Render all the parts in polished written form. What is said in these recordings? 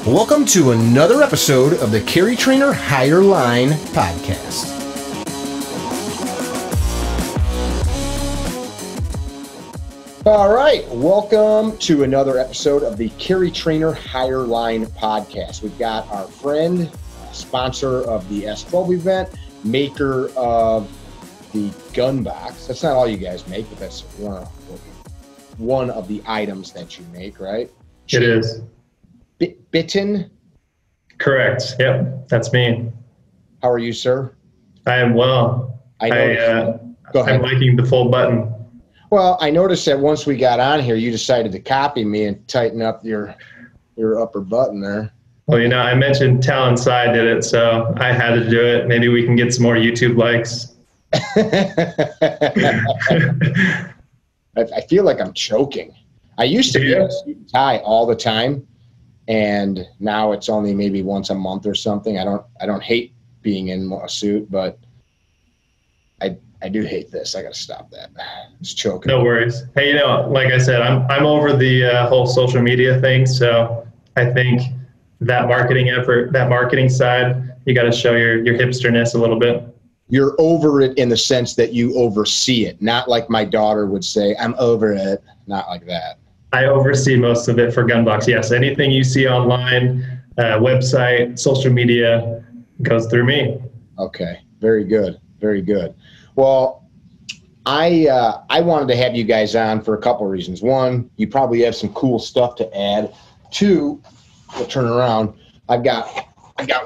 Welcome to another episode of the CarryTrainer Higher Line podcast. All right, welcome to another episode of the CarryTrainer Higher Line podcast. We've got our friend, sponsor of the S12 event, maker of the gun box. That's not all you guys make, but that's one of the items that you make, right? It is. Bitten? Correct. Yep, that's me. How are you, sir? I am well. Go ahead. I'm liking the full button. Well, I noticed that once we got on here, you decided to copy me and tighten up your upper button there. Well, you know, I mentioned Talon Side did it, so I had to do it. Maybe we can get some more YouTube likes. I feel like I'm choking. I used to be in a suit and tie all the time, and now it's only maybe once a month or something. I don't hate being in a suit, but I do hate this. I got to stop that. It's choking. No worries. Hey, you know, like I said, I'm over the whole social media thing, so I think that marketing effort, that marketing side, you got to show your hipsterness a little bit. You're over it in the sense that you oversee it, not like my daughter would say, I'm over it. Not like that. I oversee most of it for Gunbox. Yes, anything you see online, website, social media, goes through me. Okay, very good, very good. Well, I wanted to have you guys on for a couple of reasons. One, you probably have some cool stuff to add. Two, we'll turn around. I got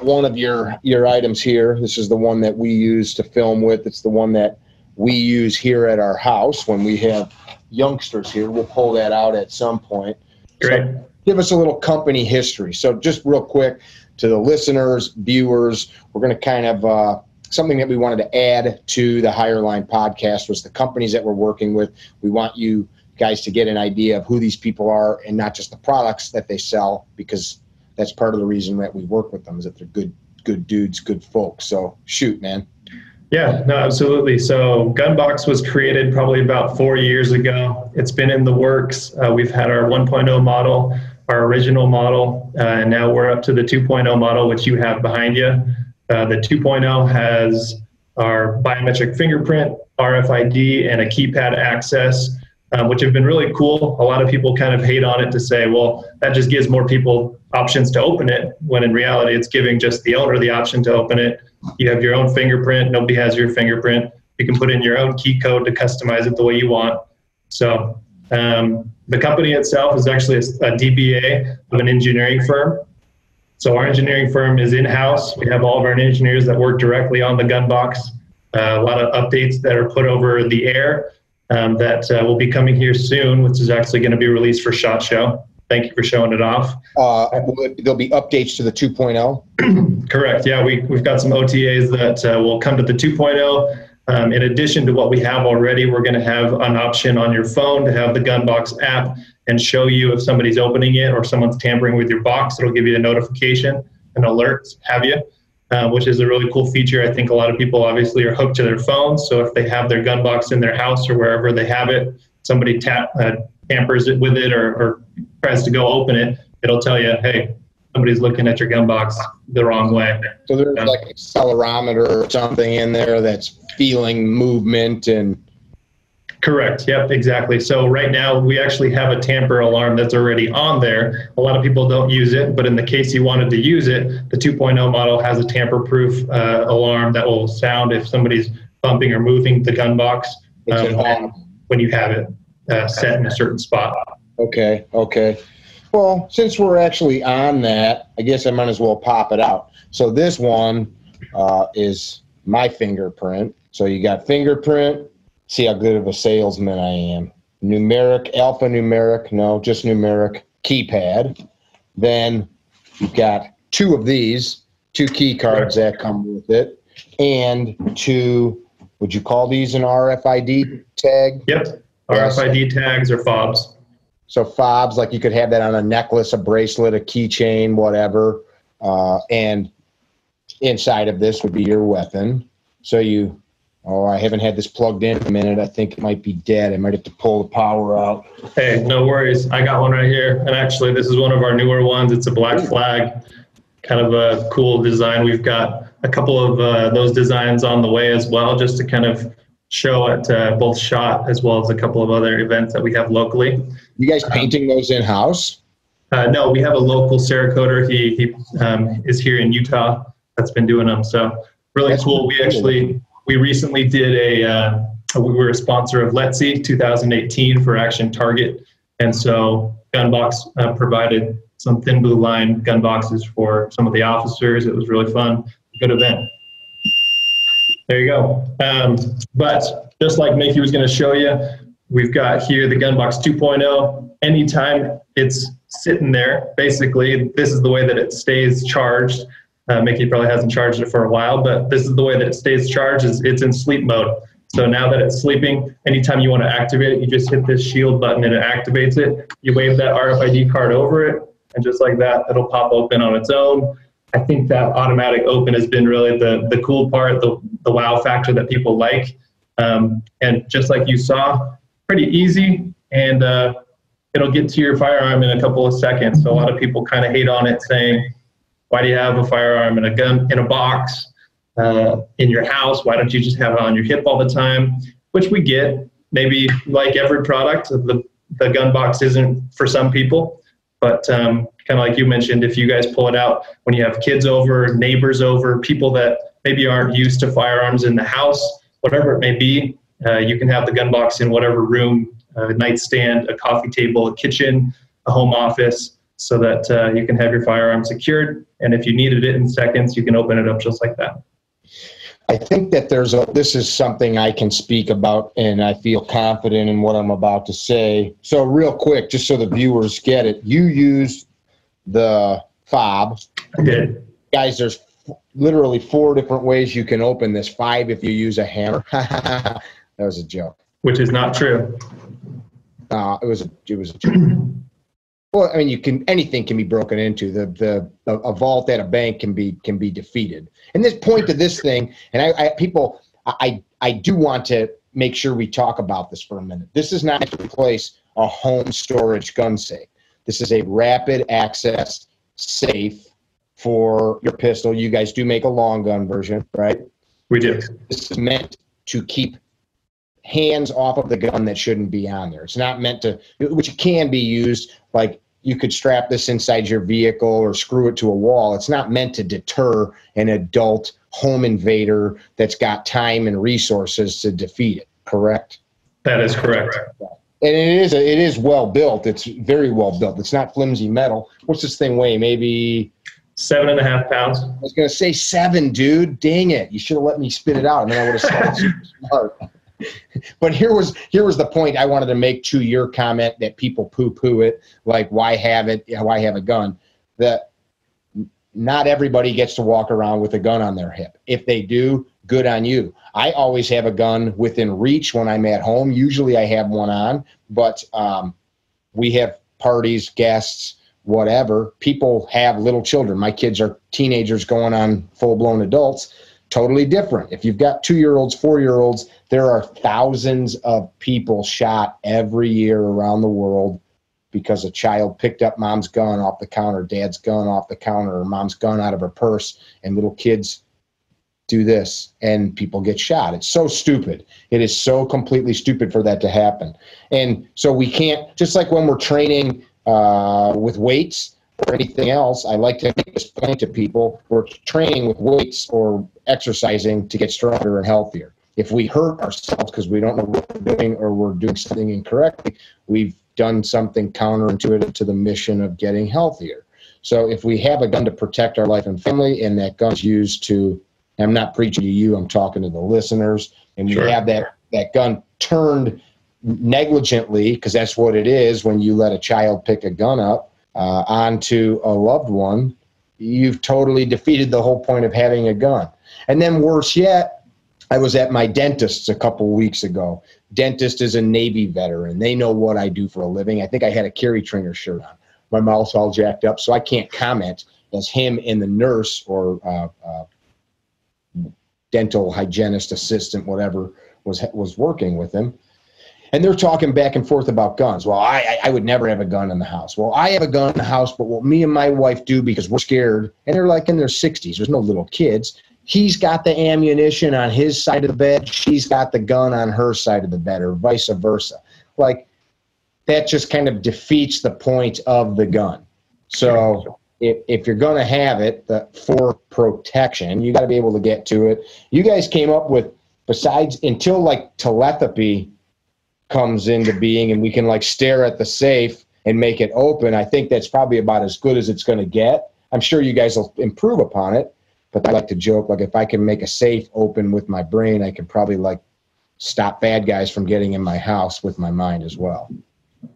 one of your items here. This is the one that we use to film with. It's the one that we use here at our house when we have youngsters here. We'll pull that out at some point. Great. So give us a little company history. So just real quick to the listeners, viewers, we're going to kind of something that we wanted to add to the Higher Line podcast was the companies that we're working with. We want you guys to get an idea of who these people are and not just the products that they sell, because that's part of the reason that we work with them is that they're good dudes, good folks. So shoot, man. Yeah, no, absolutely. So Gunbox was created probably about 4 years ago. It's been in the works. We've had our 1.0 model, our original model, and now we're up to the 2.0 model, which you have behind you. The 2.0 has our biometric fingerprint, RFID, and a keypad access, which have been really cool. A lot of people kind of hate on it to say, well, that just gives more people options to open it, when in reality it's giving just the owner the option to open it. You have your own fingerprint. Nobody has your fingerprint. You can put in your own key code to customize it the way you want. So the company itself is actually a DBA of an engineering firm. So our engineering firm is in-house. We have all of our engineers that work directly on the gun box. A lot of updates that are put over the air that will be coming here soon, which is actually going to be released for SHOT Show. Thank you for showing it off. There'll be updates to the 2.0? Correct. Yeah, we've got some OTAs that will come to the 2.0. In addition to what we have already, we're going to have an option on your phone to have the Gunbox app and show you if somebody's opening it or someone's tampering with your box. It'll give you a notification, an alert, have you, which is a really cool feature. I think a lot of people obviously are hooked to their phones. So if they have their Gunbox in their house or wherever they have it, somebody tampers it with it or tries to go open it, it'll tell you, hey, somebody's looking at your gun box the wrong way. So there's like an accelerometer or something in there that's feeling movement and... Correct. Yep, exactly. So right now we actually have a tamper alarm that's already on there. A lot of people don't use it, but in the case you wanted to use it, the 2.0 model has a tamper-proof alarm that will sound if somebody's bumping or moving the gun box when you have it set in a certain spot. Okay. Well, since we're actually on that, I guess I might as well pop it out. So this one is my fingerprint. So you got fingerprint. See how good of a salesman I am. Numeric, alphanumeric, no, just numeric keypad. Then you've got two of these, two key cards that come with it, and two, would you call these an RFID tag? Yep, RFID tags or fobs. So fobs, like you could have that on a necklace, a bracelet, a keychain, whatever. And inside of this would be your weapon. So you, Oh, I haven't had this plugged in a minute. I think it might be dead. I might have to pull the power out. Hey, no worries. I got one right here. And actually, this is one of our newer ones. It's a black flag, kind of a cool design. We've got a couple of those designs on the way as well, just to kind of show at both SHOT as well as a couple of other events that we have locally. You guys painting those in-house? No, we have a local Cerakoter. He is here in Utah that's been doing them. So really That's cool. We recently did we were a sponsor of Let's 2018 for Action Target. And so Gunbox provided some thin blue line gun boxes for some of the officers. It was really fun, good event. There you go. But just like Mickey was going to show you, we've got here the Gunbox 2.0. Anytime it's sitting there, basically, this is the way that it stays charged. Mickey probably hasn't charged it for a while, but this is the way that it stays charged. It's in sleep mode. So now that it's sleeping, anytime you want to activate it, you just hit this shield button and it activates it. You wave that RFID card over it, and just like that, it'll pop open on its own. I think that automatic open has been really the cool part, the wow factor that people like. And just like you saw, pretty easy, and it'll get to your firearm in a couple of seconds. So a lot of people kind of hate on it, saying, why do you have a firearm and a gun in a box in your house? Why don't you just have it on your hip all the time? Which we get. Maybe like every product, the gun box isn't for some people. But kind of like you mentioned, if you guys pull it out when you have kids over, neighbors over, people that maybe aren't used to firearms in the house, whatever it may be, you can have the gun box in whatever room, a nightstand, a coffee table, a kitchen, a home office, so that you can have your firearm secured. And if you needed it in seconds, you can open it up just like that. I think that this is something I can speak about, and I feel confident in what I'm about to say. So real quick, just so the viewers get it, you used the fob. I did. Guys, there's literally 4 different ways you can open this, 5 if you use a hammer. That was a joke. Which is not true. It was a joke. Well, I mean, anything can be broken into. A vault at a bank can be defeated. And this point to this thing, and I do want to make sure we talk about this for a minute. This is not to replace a home storage gun safe. This is a rapid access safe for your pistol. You guys do make a long gun version, right? We do. This is meant to keep hands off of the gun that shouldn't be on there. It's not meant to, which can be used, like you could strap this inside your vehicle or screw it to a wall. It's not meant to deter an adult home invader that's got time and resources to defeat it, correct? That is correct. And it is well built. It's very well built. It's not flimsy metal. What's this thing weigh? Maybe 7.5 pounds. I was going to say 7, dude. Dang it. You should have let me spit it out, and then I would have started super smart. But here was the point I wanted to make to your comment that people poo-poo it, like why have it? Why have a gun? That not everybody gets to walk around with a gun on their hip. If they do, good on you. I always have a gun within reach when I'm at home. Usually I have one on, but we have parties, guests, whatever. People have little children. My kids are teenagers going on full-blown adults. Totally different. If you've got 2-year-olds, 4-year-olds, there are thousands of people shot every year around the world because a child picked up mom's gun off the counter, dad's gun off the counter, or mom's gun out of her purse, and little kids do this, and people get shot. It's so stupid. It is so completely stupid for that to happen. And so we can't, just like when we're training with weights or anything else, I like to make this point to people, we're training with weights or exercising to get stronger and healthier. If we hurt ourselves because we don't know what we're doing or we're doing something incorrectly, we've done something counterintuitive to the mission of getting healthier. So if we have a gun to protect our life and family, and that gun's used to, I'm not preaching to you, I'm talking to the listeners, and we have that gun turned negligently, because that's what it is when you let a child pick a gun up onto a loved one, you've totally defeated the whole point of having a gun. And then worse yet, I was at my dentist's a couple weeks ago. Dentist is a Navy veteran. They know what I do for a living. I think I had a CarryTrainer shirt on. My mouth's all jacked up, so I can't comment as him and the nurse or dental hygienist assistant, whatever, was working with him. And they're talking back and forth about guns. Well, I would never have a gun in the house. Well, I have a gun in the house, but what me and my wife do, because we're scared, and they're like in their 60s, there's no little kids. He's got the ammunition on his side of the bed. She's got the gun on her side of the bed, or vice versa. Like, that just kind of defeats the point of the gun. So if you're going to have it for protection, you got to be able to get to it. You guys came up with, besides, until like telepathy comes into being and we can like stare at the safe and make it open, I think that's probably about as good as it's going to get. I'm sure you guys will improve upon it, but I like to joke, like, if I can make a safe open with my brain, I can probably like stop bad guys from getting in my house with my mind as well.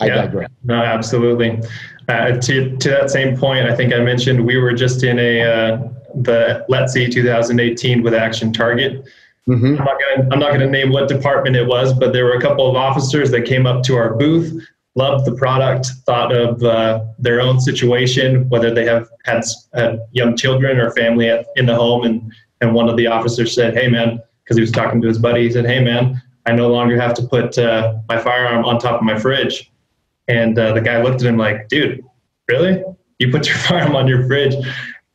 I digress. No, absolutely. To that same point, I think I mentioned we were just in the Let's See 2018 with Action Target. Mm-hmm. I'm not going to name what department it was, but there were a couple of officers that came up to our booth, loved the product, thought of their own situation, whether they have had young children or family in the home. And one of the officers said, "Hey, man," because he was talking to his buddy, he said, "Hey, man, I no longer have to put my firearm on top of my fridge." And the guy looked at him like, "Dude, really? You put your firearm on your fridge?"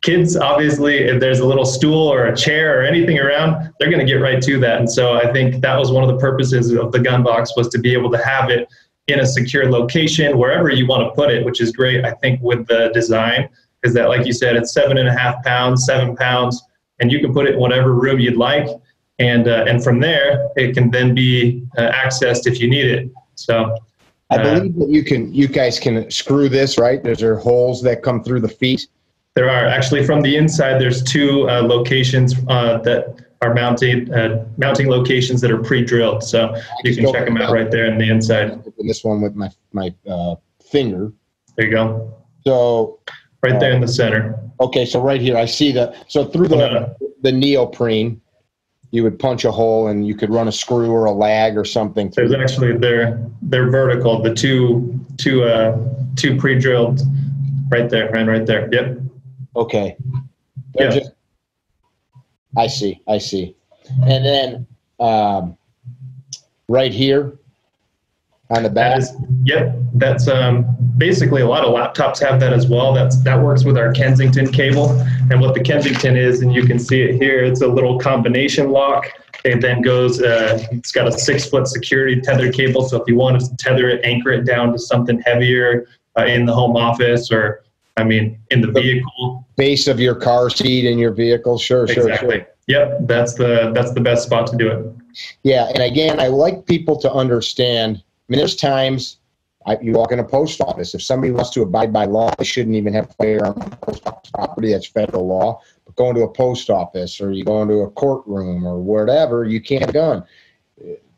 Kids, obviously, if there's a little stool or a chair or anything around, they're going to get right to that. And so I think that was one of the purposes of the gun box, was to be able to have it in a secure location, wherever you want to put it, which is great, I think, with the design, is that, like you said, it's 7.5 pounds, 7 pounds, and you can put it in whatever room you'd like. And from there, it can then be accessed if you need it. So I believe that you guys can screw this, right? There holes that come through the feet. There are. Actually, from the inside, there's 2 locations that are mounting locations that are pre-drilled. So you can check them out right there in the inside. This one with my finger. There you go. So right there in the center. Okay, so right here, I see so through the neoprene, you would punch a hole and you could run a screw or a lag or something. There's actually, they're vertical. The two pre-drilled right there, right there. Yep. Okay. I see. And then right here on the back. That's basically, a lot of laptops have that as well. That works with our Kensington cable. And what the Kensington is, and you can see it here, it's a little combination lock. It then goes, it's got a 6-foot security tether cable. So if you wanted to tether it, anchor it down to something heavier in the home office, or in the vehicle. Base of your car seat in your vehicle. Sure. Yep, that's the best spot to do it. Yeah, and again, I like people to understand. There's times you walk in a post office. If somebody wants to abide by law, they shouldn't even have a firearm on post office property. That's federal law. But going to a post office, or you go into a courtroom or whatever, you can't have a gun.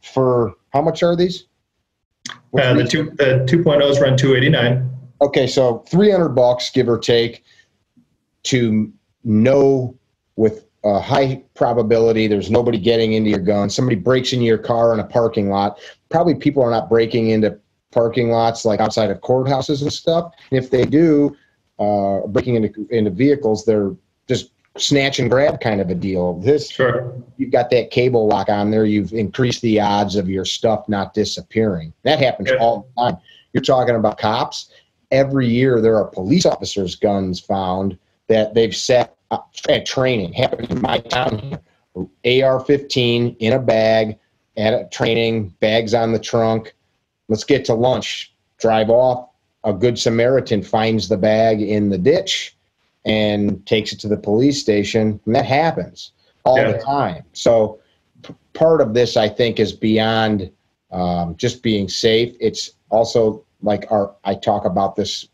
For how much are these? The 2.0s run $289. Okay, so $300, give or take, to know with a high probability there's nobody getting into your gun. Somebody breaks into your car in a parking lot. Probably people are not breaking into parking lots like outside of courthouses and stuff. And if they do, breaking into vehicles, they're just snatch and grab kind of a deal. Sure. You've got that cable lock on there. You've increased the odds of your stuff not disappearing. That happens all the time. You're talking about cops. Every year there are police officers' guns found that they've set at training. Happened in my town here. AR-15 in a bag at a training, bags on the trunk. Let's get to lunch. Drive off. A good Samaritan finds the bag in the ditch and takes it to the police station. And that happens all the time. So part of this, I think, is beyond just being safe. It's also like I talk about this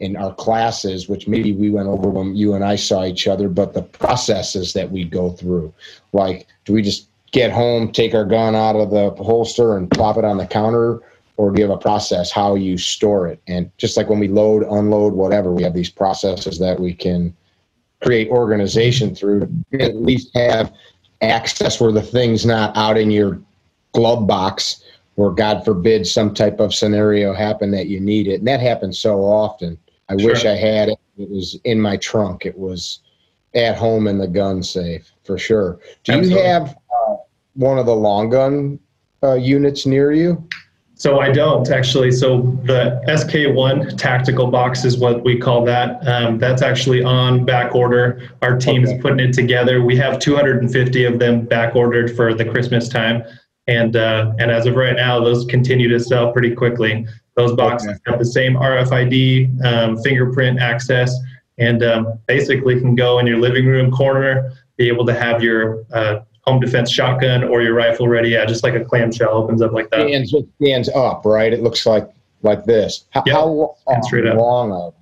in our classes, which maybe we went over when you and I saw each other, but the processes that we go through. Like, do we just get home, take our gun out of the holster and plop it on the counter, or do you have a process how you store it? And just like when we load, unload, whatever, we have these processes that we can create organization through, at least have access where the thing's not out in your glove box, or God forbid some type of scenario happen that you need it. And that happens so often. I wish I had it. It was in my trunk. It was at home in the gun safe for sure. Do Absolutely. you have one of the long gun units near you? So I don't actually. So the SK1 tactical box is what we call that. That's actually on back order. Our team's putting it together. We have 250 of them back ordered for the Christmas time. And as of right now, those continue to sell pretty quickly. Those boxes have the same RFID, fingerprint access, and basically can go in your living room corner, be able to have your home defense shotgun or your rifle ready. Yeah, just like a clamshell opens up like that. Stands up, right? It looks like this. How long of?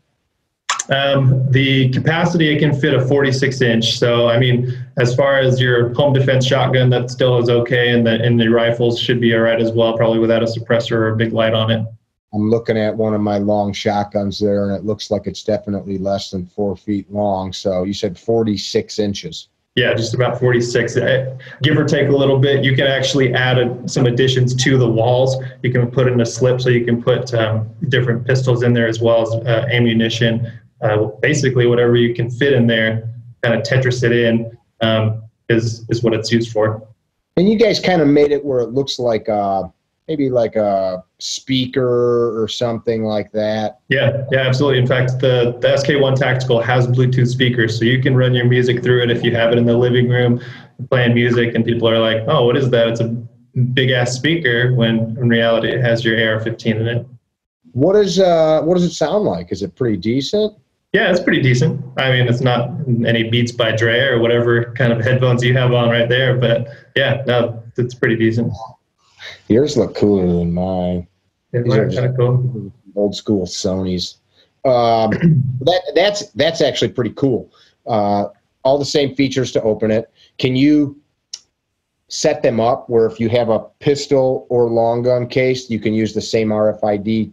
The capacity, it can fit a 46-inch. So, I mean, as far as your home defense shotgun, that still is okay, and the rifles should be all right as well, probably without a suppressor or a big light on it. I'm looking at one of my long shotguns there, and it looks like it's definitely less than 4 feet long. So you said 46 inches. Yeah, just about 46, give or take a little bit. You can actually add some additions to the walls. You can put in a slip, so you can put different pistols in there as well as ammunition. Basically, whatever you can fit in there, kind of Tetris it in, is what it's used for. And you guys kind of made it where it looks like maybe like a speaker or something like that. Yeah, absolutely. In fact, the SK1 Tactical has Bluetooth speakers, so you can run your music through it if you have it in the living room, playing music, and people are like, oh, what is that? It's a big-ass speaker, when in reality it has your AR-15 in it. What does it sound like? Is it pretty decent? Yeah, it's pretty decent. I mean, it's not any Beats by Dre or whatever kind of headphones you have on right there, but yeah, no, it's pretty decent. Yours look cooler than mine. These are kind of cool. Old school Sonys. That's actually pretty cool. All the same features to open it. Can you set them up where if you have a pistol or long gun case, you can use the same RFID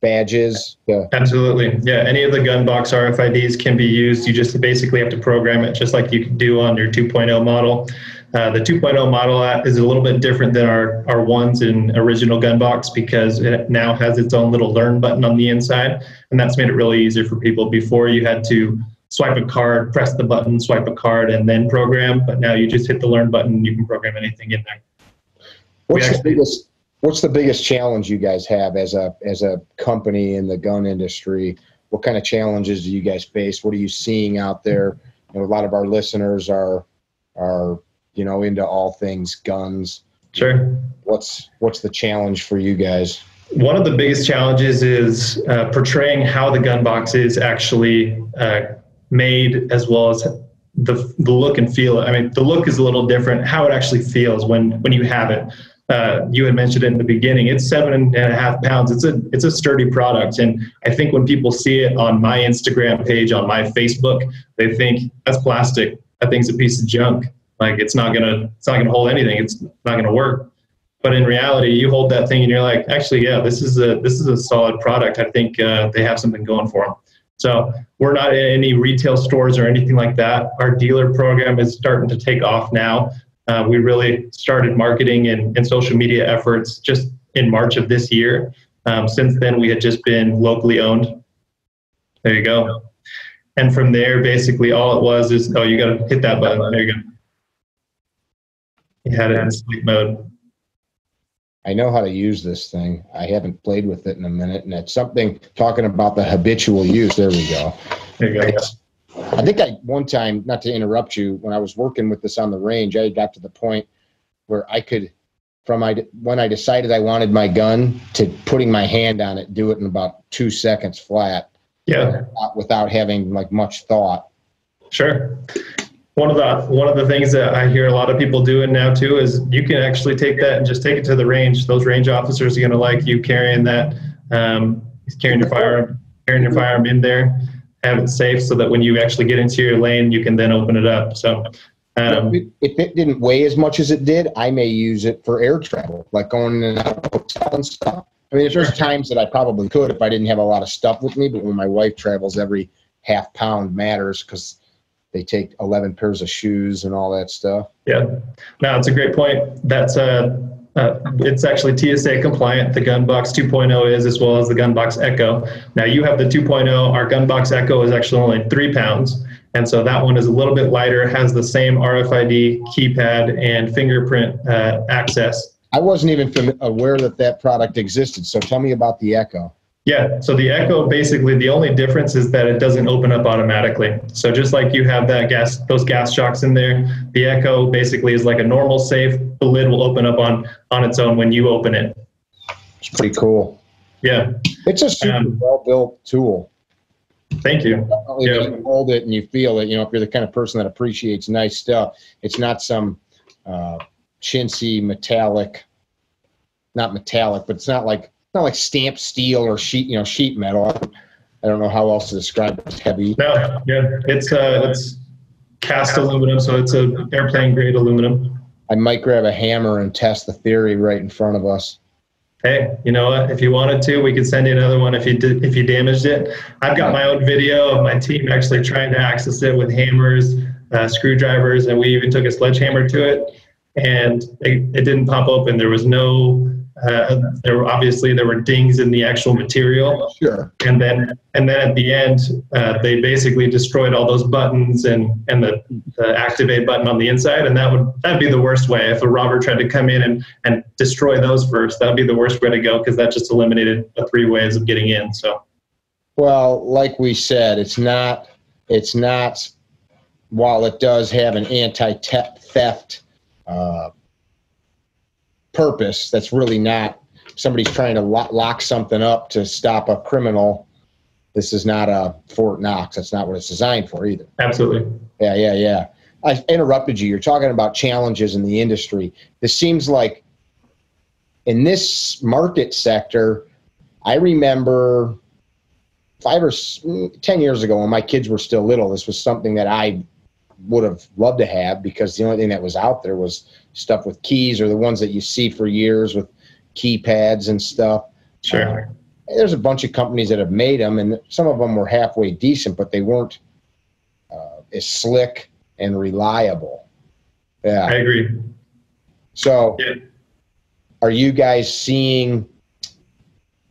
badges? Absolutely. Yeah, any of the gun box RFIDs can be used. You just basically have to program it just like you can do on your 2.0 model. The 2.0 model is a little bit different than our ones in original gun box, because it now has its own little learn button on the inside, and that's made it really easier for people. Before, you had to swipe a card, press the button, swipe a card, and then program, but now you just hit the learn button and you can program anything in there. What's the biggest challenge you guys have as a company in the gun industry? What kind of challenges do you guys face? What are you seeing out there? You know, a lot of our listeners are into all things guns. Sure. What's the challenge for you guys? One of the biggest challenges is portraying how the gun box is actually made, as well as the look and feel. I mean, the look is a little different. How it actually feels when you have it. You had mentioned it in the beginning. It's 7.5 pounds. It's a sturdy product, and I think when people see it on my Instagram page, on my Facebook, they think that's plastic. That thing's a piece of junk. Like it's not gonna hold anything. It's not gonna work. But in reality, you hold that thing and you're like, actually, yeah, this is a solid product. I think they have something going for them. So we're not in any retail stores or anything like that. Our dealer program is starting to take off now. We really started marketing and social media efforts just in March of this year. Since then, we had just been locally owned. There you go. And from there, basically, all it was is, oh, you got to hit that button. There you go. You had it in sleep mode. I know how to use this thing. I haven't played with it in a minute, and it's something, talking about the habitual use. There we go. There you go. I think one time, not to interrupt you, when I was working with this on the range, I got to the point where I could, when I decided I wanted my gun, to putting my hand on it, do it in about 2 seconds flat. Yeah. Without having like much thought. Sure. One of the things that I hear a lot of people doing now too is you can actually take that and just take it to the range. Those range officers are going to like you carrying that. Carrying your firearm in there, have it safe so that when you actually get into your lane, you can then open it up. So if it didn't weigh as much as it did, I may use it for air travel, like going in and out of a hotel and stuff. I mean, there's times that I probably could if I didn't have a lot of stuff with me, but when my wife travels, every half pound matters because they take 11 pairs of shoes and all that stuff. Yeah, no, it's a great point. That's It's actually TSA compliant. The Gunbox 2.0 is, as well as the Gunbox Echo. Now you have the 2.0. Our Gunbox Echo is actually only 3 pounds. And so that one is a little bit lighter, has the same RFID keypad and fingerprint access. I wasn't even aware that that product existed. So tell me about the Echo. Yeah, so the Echo, basically the only difference is that it doesn't open up automatically. So just like you have those gas shocks in there, the Echo basically is like a normal safe. The lid will open up on its own when you open it. It's pretty cool. Yeah. It's a super well-built tool. Thank you. Yeah. You hold it and you feel it. You know, if you're the kind of person that appreciates nice stuff, it's not some chintzy metallic, not metallic, but it's not like stamped steel or sheet metal. I don't know how else to describe it. It's heavy. No, yeah, it's cast aluminum, so it's a airplane grade aluminum. I might grab a hammer and test the theory right in front of us. Hey, you know what? If you wanted to, we could send you another one if you damaged it. I've got my own video of my team actually trying to access it with hammers, screwdrivers, and we even took a sledgehammer to it, and it didn't pop open. There was no. There were dings in the actual material. Sure. And then at the end, they basically destroyed all those buttons and the activate button on the inside. And that'd be the worst way. If a robber tried to come in and destroy those first, that'd be the worst way to go, because that just eliminated the 3 ways of getting in. So. Well, like we said, it's not. While it does have an anti-theft purpose, that's really not. Somebody's trying to lock something up to stop a criminal. This is not a Fort Knox. That's not what it's designed for either. Absolutely. Yeah. I interrupted you. You're talking about challenges in the industry. This seems like in this market sector, I remember 5 or 10 years ago when my kids were still little, this was something that I would have loved to have, because the only thing that was out there was stuff with keys, or the ones that you see for years with keypads and stuff. Sure. There's a bunch of companies that have made them, and some of them were halfway decent, but they weren't as slick and reliable. Yeah, I agree. So are you guys seeing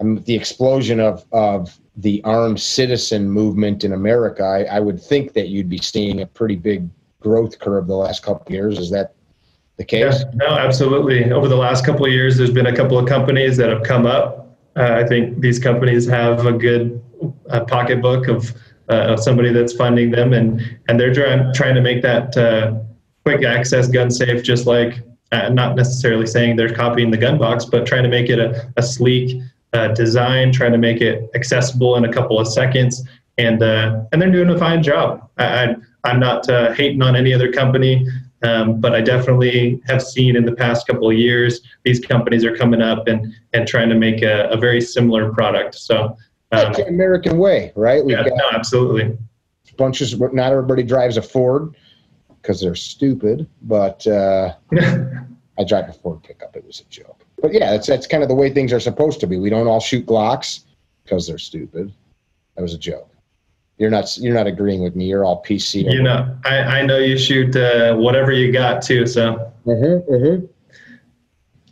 the explosion of the armed citizen movement in America? I would think that you'd be seeing a pretty big growth curve the last couple of years. Is that the case? Yeah, no, absolutely. Over the last couple of years, there's been a couple of companies that have come up. I think these companies have a good pocketbook of somebody that's funding them, and they're trying to make that quick access gun safe, just like, not necessarily saying they're copying the gun box, but trying to make it a sleek design, trying to make it accessible in a couple of seconds, and they're doing a fine job. I'm not hating on any other company, but I definitely have seen in the past couple of years, these companies are coming up and trying to make a very similar product. So that's the American way, right? No, absolutely. Bunches. Not everybody drives a Ford because they're stupid, but I drive a Ford pickup. It was a joke. But yeah, that's kind of the way things are supposed to be. We don't all shoot Glocks because they're stupid. That was a joke. You're not agreeing with me. You're all PC. You know, I know you shoot whatever you got too. So.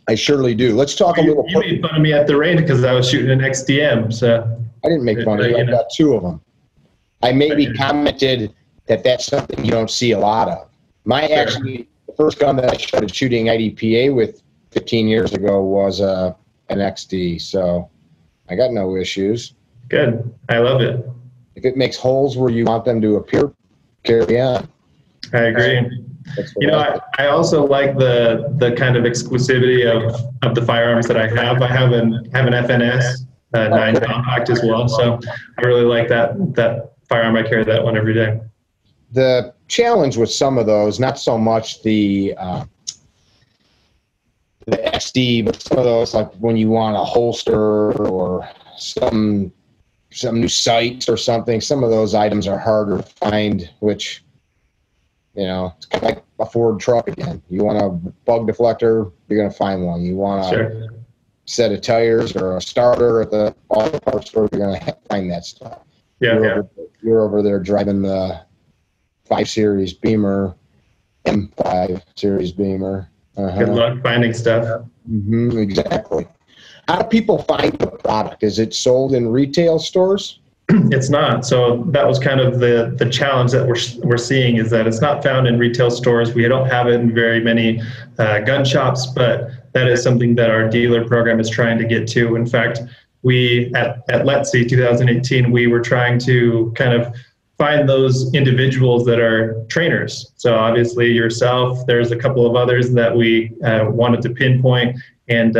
I surely do. Let's talk a little. You made fun of me at the range because I was shooting an XDM. So. I didn't make fun of you. I got 2 of them. I maybe commented that that's something you don't see a lot of. Actually, the first gun that I started shooting IDPA with 15 years ago was an XD. So I got no issues. Good. I love it. If it makes holes where you want them to appear, carry on. I agree. You know, I also like the kind of exclusivity of the firearms that I have. I have an FNS 9 compact as well, so I really like that firearm. I carry that one every day. The challenge with some of those, not so much the XD, but some of those, like when you want a holster or some new sights or something, some of those items are harder to find, which, you know, it's kind of like a Ford truck again. You want a bug deflector, you're going to find one. You want a set of tires or a starter at the auto parts store, you're going to find that stuff. You're over there driving the 5 Series Beamer, M5 Series Beamer. Good luck finding stuff. Exactly. How do people find the product? Is it sold in retail stores? It's not. So that was kind of the challenge that we're seeing, is that it's not found in retail stores. We don't have it in very many gun shops, but that is something that our dealer program is trying to get to. In fact, we at Let's See 2018, we were trying to kind of find those individuals that are trainers. So obviously yourself, there's a couple of others that we wanted to pinpoint and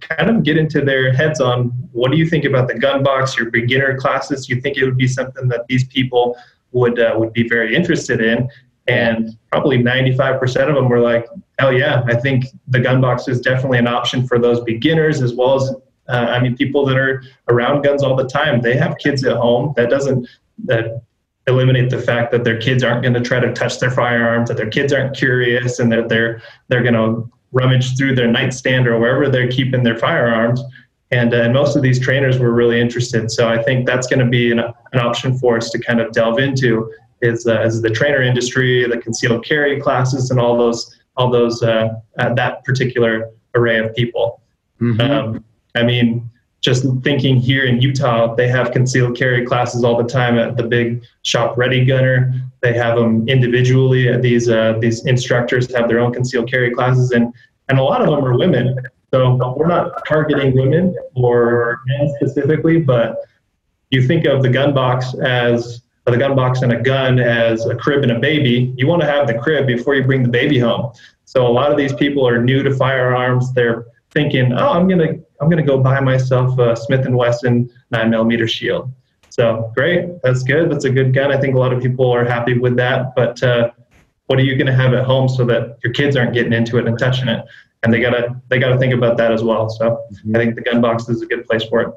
kind of get into their heads on, what do you think about the gun box, your beginner classes? You think it would be something that these people would be very interested in? And probably 95% of them were like, hell yeah, I think the gun box is definitely an option for those beginners, as well as, people that are around guns all the time. They have kids at home. That doesn't eliminate the fact that their kids aren't going to try to touch their firearms, that their kids aren't curious, and that they're going to rummage through their nightstand or wherever they're keeping their firearms. And most of these trainers were really interested. So I think that's going to be an option for us to kind of delve into, is the trainer industry, the concealed carry classes, and all those that particular array of people. Just thinking here in Utah, they have concealed carry classes all the time at the big shop Ready Gunner. They have them individually. These instructors have their own concealed carry classes, and a lot of them are women. So we're not targeting women or men specifically, but you think of the gun box and a gun as a crib and a baby. You want to have the crib before you bring the baby home. So a lot of these people are new to firearms. They're thinking, oh, I'm gonna go buy myself a Smith & Wesson 9mm shield. So great, that's good. That's a good gun. I think a lot of people are happy with that. But what are you going to have at home so that your kids aren't getting into it and touching it? And they gotta think about that as well. So I think the gun box is a good place for it.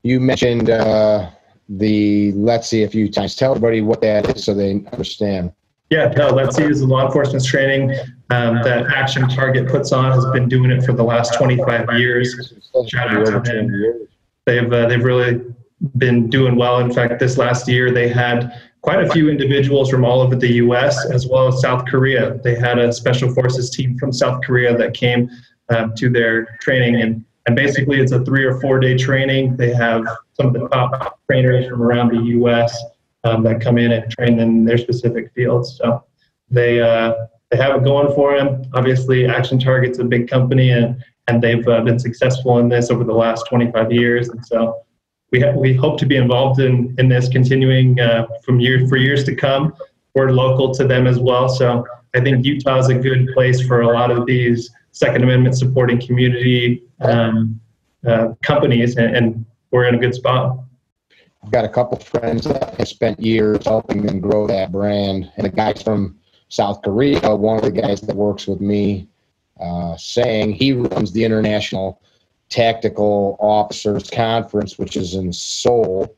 You mentioned the Let's See a few times. Tell everybody what that is so they understand. Yeah, no, Let's See is a law enforcement training that Action Target puts on. Has been doing it for the last 25 years. Shout out to them. They've really been doing well. In fact, this last year they had quite a few individuals from all over the U.S. as well as South Korea. They had a special forces team from South Korea that came to their training, and basically it's a 3 or 4 day training. They have some of the top trainers from around the U.S. That come in and train in their specific fields. So they have it going for them. Obviously, Action Target's a big company, and they've been successful in this over the last 25 years. And so we hope to be involved in this continuing for years to come. We're local to them as well. So I think Utah is a good place for a lot of these Second Amendment supporting community companies, and we're in a good spot. I've got a couple friends that have spent years helping them grow that brand. And the guys from South Korea, one of the guys that works with me, saying he runs the International Tactical Officers Conference, which is in Seoul.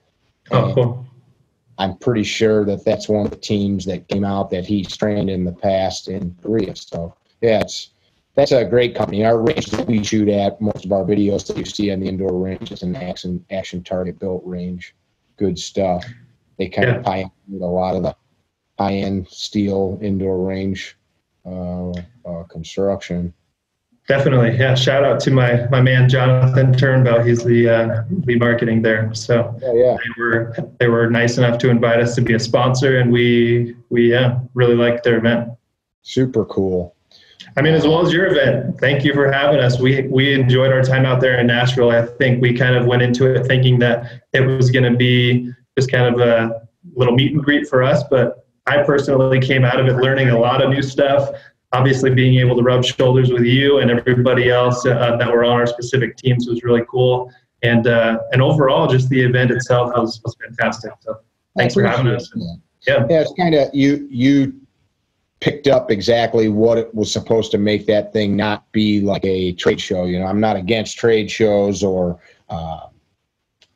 Oh, cool. I'm pretty sure that that's one of the teams that came out that he's trained in the past in Korea. So, yeah, that's a great company. Our range that we shoot at, most of our videos that you see on the indoor range is an Action Target built range. Good stuff. They kind of pioneered a lot of the high-end steel indoor range construction. Definitely, yeah. Shout out to my man Jonathan Turnbow. He's the lead marketing there. So they were nice enough to invite us to be a sponsor, and we really liked their event. Super cool. I mean, as well as your event. Thank you for having us. We enjoyed our time out there in Nashville. I think we kind of went into it thinking that it was going to be just kind of a little meet and greet for us, but I personally came out of it learning a lot of new stuff. Obviously, being able to rub shoulders with you and everybody else that were on our specific teams was really cool. And overall, just the event itself was fantastic. So thanks for having us. Yeah, it's kind of you picked up exactly what it was supposed to make that thing not be like a trade show. You know, I'm not against trade shows or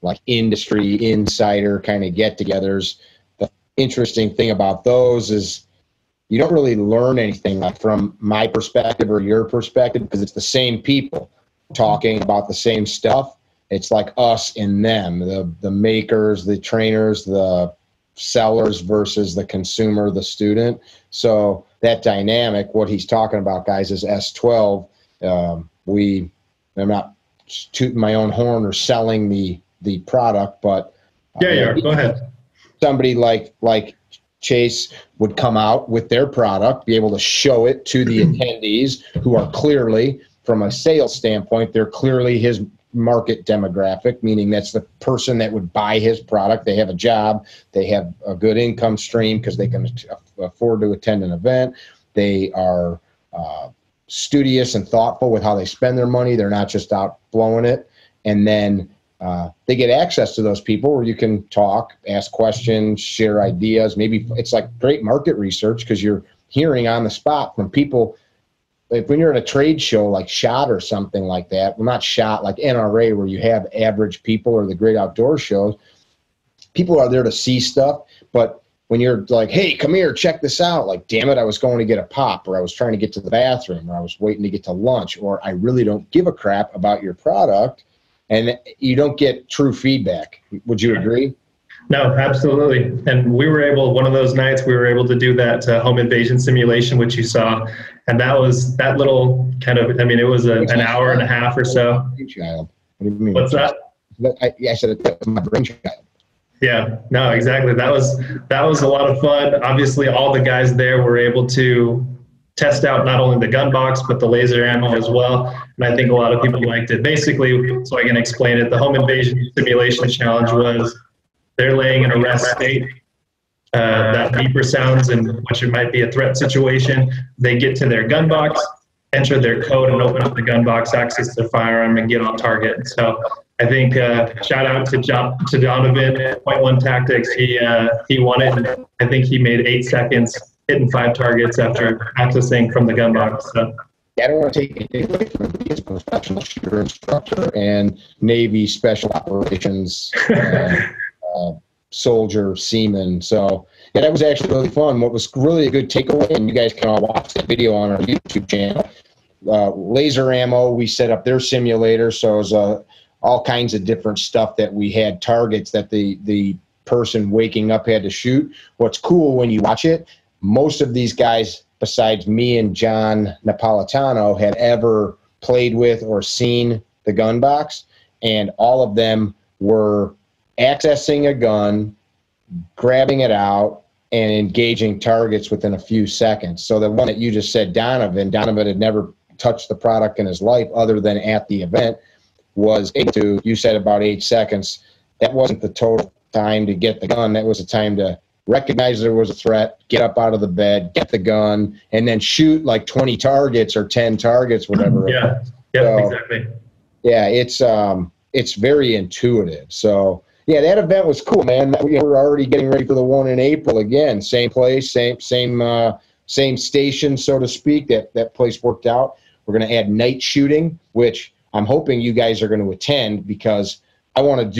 like industry insider kind of get-togethers. The interesting thing about those is you don't really learn anything like from my perspective or your perspective, because it's the same people talking about the same stuff. It's like us and them, the makers, the trainers, the sellers versus the consumer, the student. So that dynamic, what he's talking about, guys, is S12. I'm not tooting my own horn or selling the product, but yeah, go ahead. Somebody like Chase would come out with their product, be able to show it to the attendees who are clearly, from a sales standpoint, they're clearly his market demographic, meaning that's the person that would buy his product. They have a job, they have a good income stream because they can afford to attend an event. They are studious and thoughtful with how they spend their money. They're not just out blowing it. And then they get access to those people where you can talk, ask questions, share ideas. Maybe it's like great market research because you're hearing on the spot from people. Like when you're at a trade show like SHOT or something like that, well, not SHOT, like NRA, where you have average people, or the great outdoor shows, people are there to see stuff. But when you're like, hey, come here, check this out, like, damn it, I was going to get a pop, or I was trying to get to the bathroom, or I was waiting to get to lunch, or I really don't give a crap about your product, and you don't get true feedback. Would you agree? No, absolutely. And we were able, one of those nights, we were able to do that home invasion simulation, which you saw. And that was that little kind of, I mean, it was an hour and a half or so. Brainchild. What do you mean? What's that? I said it was my brainchild. Yeah, no, exactly. That was a lot of fun. Obviously, all the guys there were able to test out not only the gun box, but the laser ammo as well. And I think a lot of people liked it. Basically, so I can explain it, the home invasion simulation challenge was they're laying in a rest state. That beeper sounds in which it might be a threat situation. They get to their gun box, enter their code, and open up the gun box, access their firearm, and get on target. So I think shout out to Donovan at Point One Tactics. He won it. And I think he made 8 seconds hitting 5 targets after accessing from the gun box. So. I don't want to take anything away from him. He's a professional shooter instructor and Navy Special Operations soldier, seaman. So yeah, that was actually really fun. What was really a good takeaway, and you guys can all watch that video on our YouTube channel, laser ammo, we set up their simulator. So it was all kinds of different stuff that we had targets that the person waking up had to shoot. What's cool when you watch it, most of these guys, besides me and John Napolitano, had ever played with or seen the gun box, and all of them were accessing a gun, grabbing it out, and engaging targets within a few seconds. So the one that you just said, Donovan had never touched the product in his life other than at the event, was able to, you said about 8 seconds. That wasn't the total time to get the gun. That was the time to recognize there was a threat, get up out of the bed, get the gun, and then shoot like 20 targets or 10 targets, whatever. Yeah, exactly. Yeah, it's very intuitive. So yeah, that event was cool, man. We're already getting ready for the one in April again. Same place, same station, so to speak. That place worked out. We're going to add night shooting, which I'm hoping you guys are going to attend, because I want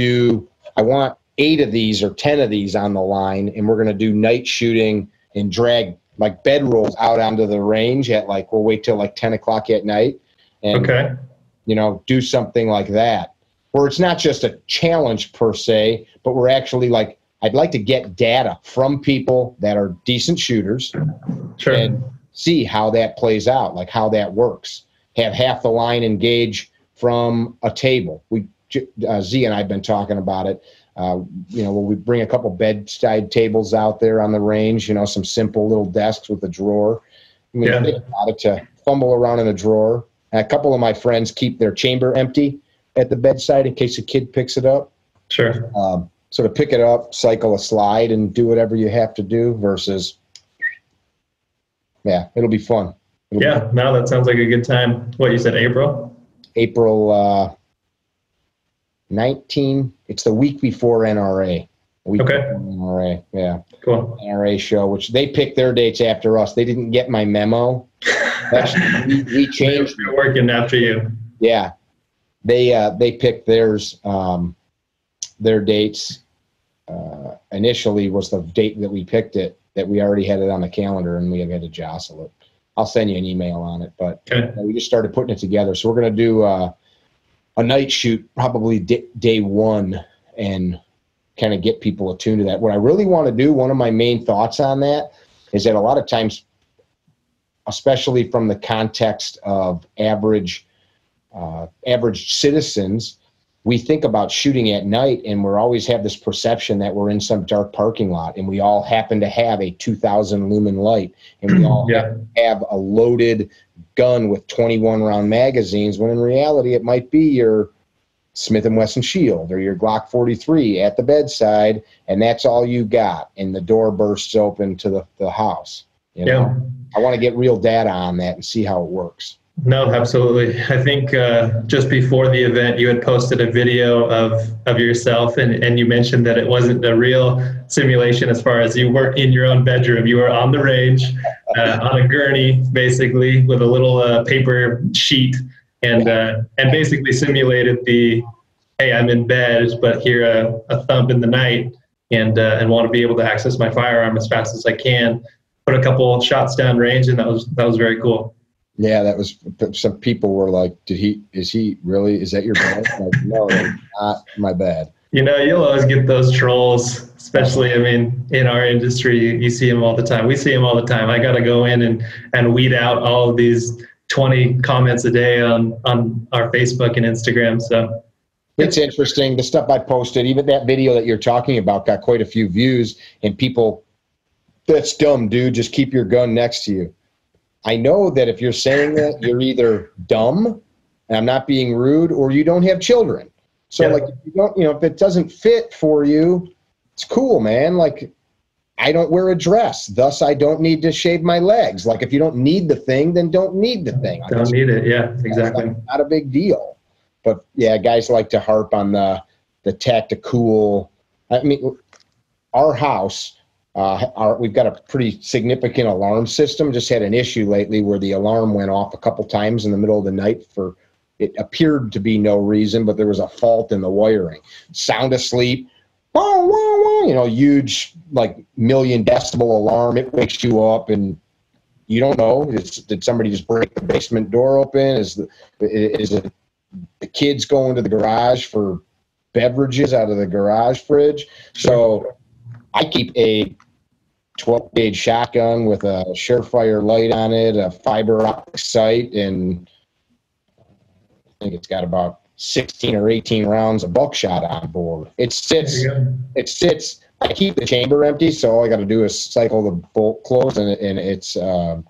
8 of these or 10 of these on the line, and we're going to do night shooting and drag like bedrolls out onto the range at we'll wait till 10 o'clock at night and do something like that, where it's not just a challenge per se, but we're actually I'd like to get data from people that are decent shooters. Sure. And see how that plays out, like how that works. Have half the line engage from a table. Z and I have been talking about it. We bring a couple bedside tables out there on the range, some simple little desks with a drawer. Think about it, to fumble around in a drawer. And a couple of my friends keep their chamber empty at the bedside in case a kid picks it up. Sure. So to pick it up, cycle a slide, and do whatever you have to do versus, it'll be fun. No, that sounds like a good time. What, you said April? April 19. It's the week before NRA. NRA, yeah. Cool. NRA show, which they picked their dates after us. They didn't get my memo. Actually, we changed. They were working after you. Yeah. They picked theirs, their dates. Initially was the date that we picked it, that we already had it on the calendar, and we had to jostle it. I'll send you an email on it, but we just started putting it together. So we're going to do a night shoot probably day one and kind of get people attuned to that. What I really want to do, one of my main thoughts on that, is that a lot of times, especially from the context of average average citizens, we think about shooting at night, and we always have this perception that we're in some dark parking lot, and we all happen to have a 2,000 lumen light, and we all have a loaded gun with 21 round magazines, when in reality it might be your Smith & Wesson Shield or your Glock 43 at the bedside, and that's all you got, and the door bursts open to the house. You know? I want to get real data on that and see how it works. No, absolutely. I think just before the event, you had posted a video of yourself, and you mentioned that it wasn't a real simulation as far as you weren't in your own bedroom. You were on the range, on a gurney, basically, with a little paper sheet, and basically simulated the, hey, I'm in bed, but hear a thump in the night, and want to be able to access my firearm as fast as I can. Put a couple shots down range, and that was very cool. Yeah, that was, some people were like, is that your bed? Like, no, that's not my bed. You know, you'll always get those trolls, especially, I mean, in our industry, you see them all the time. We see them all the time. I got to go in and weed out all of these 20 comments a day on our Facebook and Instagram. So it's interesting. The stuff I posted, even that video that you're talking about, got quite a few views, and people, that's dumb, dude. Just keep your gun next to you. I know that if you're saying that, you're either dumb, and I'm not being rude, or you don't have children. So like, if you don't, if it doesn't fit for you, it's cool, man. Like, I don't wear a dress, thus I don't need to shave my legs. Like, if you don't need the thing, then don't need the thing. Don't need it. Yeah, exactly. Not a big deal. But yeah, guys like to harp on the tactical. I mean, our house, we've got a pretty significant alarm system. Just had an issue lately where the alarm went off a couple times in the middle of the night for, it appeared to be no reason, but there was a fault in the wiring. Sound asleep, whoa, whoa, whoa, huge, like, million decibel alarm. It wakes you up, and you don't know. Did somebody just break the basement door open? Is it the kids going to the garage for beverages out of the garage fridge? So I keep a 12-gauge shotgun with a Surefire light on it, a fiber optic sight, and I think it's got about 16 or 18 rounds of buckshot on board. It sits. I keep the chamber empty, so all I got to do is cycle the bolt close, and it's